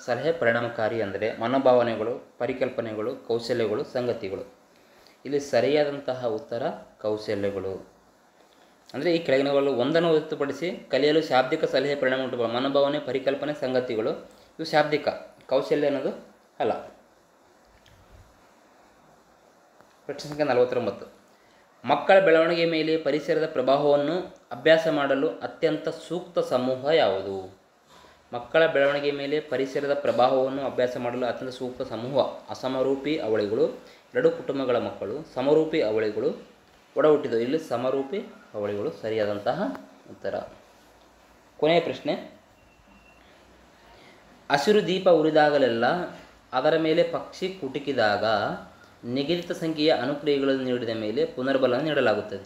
ಸಲಹೆ ಪರಿಣಾಮಕಾರಿ? ಅಂದರೆ ಮನೋಭಾವನೆಗಳು, ಪರಿಕಲ್ಪನೆಗಳು, ಕೌಶಲ್ಯಗಳು, ಸಂಗತಿಗಳು. ಇಲ್ಲಿ ಸರಿಯಾದಂತಹ ಉತ್ತರ ಕೌಶಲ್ಯಗಳು. ಅಂದರೆ ಈ ಕೆಳಗಿನವುಗಳು ಒಂದನ್ನು ಹೊರತುಪಡಿಸಿ ಕಲಿಯಲು ಶಾಬ್ದಿಕ ಸಲಹೆ ಪರಿಣಾಮ ಉಂಟು. ಮನೋಭಾವನೆ, ಪರಿಕಲ್ಪನೆ, ಸಂಗತಿಗಳು ಇವು ಶಾಬ್ದಿಕ. ಕೌಶಲ್ಯ ಅನ್ನೋದು ಅಲ್ಲ. ಪ್ರಶ್ನೆ ಸಂಖ್ಯೆ 49. ಮಕ್ಕಳ ಬೆಳವಣಿಗೆ ಮೇಲೆ ಪರಿಸರದ ಪ್ರಭಾವವನ್ನು ಅಭ್ಯಾಸ ಮಾಡಲು ಅತ್ಯಂತ ಸೂಕ್ತ ಸಮೂಹ ಯಾವುದು? ಮಕ್ಕಳ ಬೆಳವಣಿಗೆ ಮೇಲೆ ಪರಿಸರದ ಪ್ರಭಾವವನ್ನು ಅಭ್ಯಾಸ ಮಾಡಲು ಅತ್ಯಂತ ಸೂಕ್ತ ಸಮೂಹ ಅಸಮರೂಪಿ ಅವಳಿಗಳು, ಎರಡು ಕುಟುಂಬಗಳ ಮಕ್ಕಳು, ಸಮರೂಪಿ ಅವಳಿಗಳು, ಒಡ ಹುಟ್ಟಿದವು. ಇಲ್ಲಿ ಸಮರೂಪಿ ಅವಳಿಗಳು ಸರಿಯಾದಂತಹ ಉತ್ತರ. ಕೊನೆಯ ಪ್ರಶ್ನೆ. ಹಸಿರು ದೀಪ ಉರಿದಾಗಲೆಲ್ಲ ಅದರ ಮೇಲೆ ಪಕ್ಷಿ ಕುಟುಕಿದಾಗ ನಿಗದಿತ ಸಂಖ್ಯೆಯ ಅನುಕ್ರಿಯೆಗಳನ್ನು ನೀಡಿದ ಮೇಲೆ ಪುನರ್ಬಲನ ನೀಡಲಾಗುತ್ತದೆ.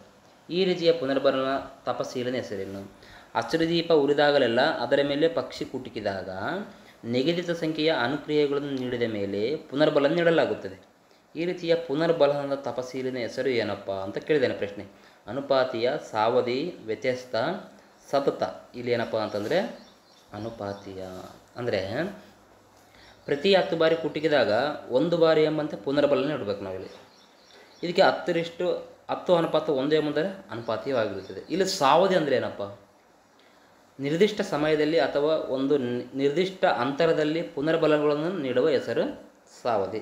ಈ ರೀತಿಯ ಪುನರ್ಬಲನ ತಪಶೀಲನೆ ಹೆಸರೇನು? ಹಸಿರು ದೀಪ ಉರಿದಾಗಲೆಲ್ಲ ಅದರ ಮೇಲೆ ಪಕ್ಷಿ ಕುಟುಕಿದಾಗ ನಿಗದಿತ ಸಂಖ್ಯೆಯ ಅನುಕ್ರಿಯೆಗಳನ್ನು ನೀಡಿದ ಮೇಲೆ ಪುನರ್ಬಲನ ನೀಡಲಾಗುತ್ತದೆ. ಈ ರೀತಿಯ ಪುನರ್ಬಲನದ ತಪಶೀಲನೆ ಹೆಸರು ಏನಪ್ಪ ಅಂತ ಕೇಳಿದ್ದೇನೆ ಪ್ರಶ್ನೆ. ಅನುಪಾತೀಯ, ಸಾವಧಿ, ವ್ಯತ್ಯಸ್ತ, ಸತತ. ಇಲ್ಲಿ ಏನಪ್ಪ ಅಂತಂದರೆ ಅನುಪಾತೀಯ. ಅಂದರೆ ಪ್ರತಿ 10 ಬಾರಿ ಕುಟುಕಿದಾಗ 1 ಬಾರಿ ಎಂಬಂತೆ ಪುನರ್ಬಲನೆ ನೀಡಬೇಕು ನಾವಿಲ್ಲಿ. ಇದಕ್ಕೆ 10:1 ಎಂಬುದರ ಅನುಪಾತೀಯವಾಗಿರುತ್ತದೆ. ಇಲ್ಲಿ ಸಾವಧಿ ಅಂದರೆ ಏನಪ್ಪ? ನಿರ್ದಿಷ್ಟ ಸಮಯದಲ್ಲಿ ಅಥವಾ ಒಂದು ನಿರ್ದಿಷ್ಟ ಅಂತರದಲ್ಲಿ ಪುನರ್ಬಲಗಳನ್ನು ನೀಡುವ ಹೆಸರು ಸಾವಧಿ.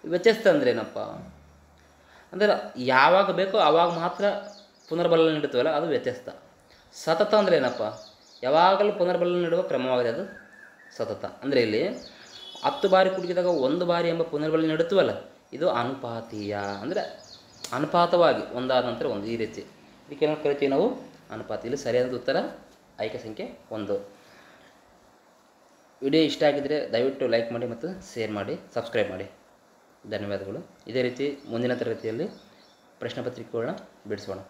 ವ್ಯತ್ಯಸ್ತ ಅಂದರೆ ಏನಪ್ಪ? ಅಂದರೆ ಯಾವಾಗ ಬೇಕೋ ಆವಾಗ ಮಾತ್ರ ಪುನರ್ಬಲನ ನೀಡುತ್ತವಲ್ಲ, ಅದು ವ್ಯತ್ಯಸ್ತ. ಸತತ ಅಂದರೆ ಏನಪ್ಪ? ಯಾವಾಗಲೂ ಪುನರ್ಬಲನ ನೀಡುವ ಕ್ರಮವಾಗಿದೆ, ಅದು ಸತತ. ಅಂದರೆ ಇಲ್ಲಿ 10 ಬಾರಿ ಕುಟುಕಿದಾಗ 1 ಬಾರಿ ಎಂಬ ಪುನರ್ಬಲನ ನೀಡುತ್ತವಲ್ಲ, ಇದು ಅನುಪಾತೀಯ. ಅಂದರೆ ಅನುಪಾತವಾಗಿ ಒಂದಾದ ನಂತರ ಒಂದು, ಈ ರೀತಿ ಇದಕ್ಕೇನು ಕರಿತೀವಿ ನಾವು? ಅನುಪಾತ. ಇಲ್ಲಿ ಸರಿಯಾದ ಉತ್ತರ ಆಯ್ಕೆ ಸಂಖ್ಯೆ 1. ವಿಡಿಯೋ ಇಷ್ಟ ಆಗಿದ್ದರೆ ದಯವಿಟ್ಟು ಲೈಕ್ ಮಾಡಿ ಮತ್ತು ಶೇರ್ ಮಾಡಿ, ಸಬ್ಸ್ಕ್ರೈಬ್ ಮಾಡಿ. ಧನ್ಯವಾದಗಳು. ಇದೇ ರೀತಿ ಮುಂದಿನ ತರಗತಿಯಲ್ಲಿ ಪ್ರಶ್ನೆ ಪತ್ರಿಕೆಗಳನ್ನ ಬಿಡಿಸೋಣ.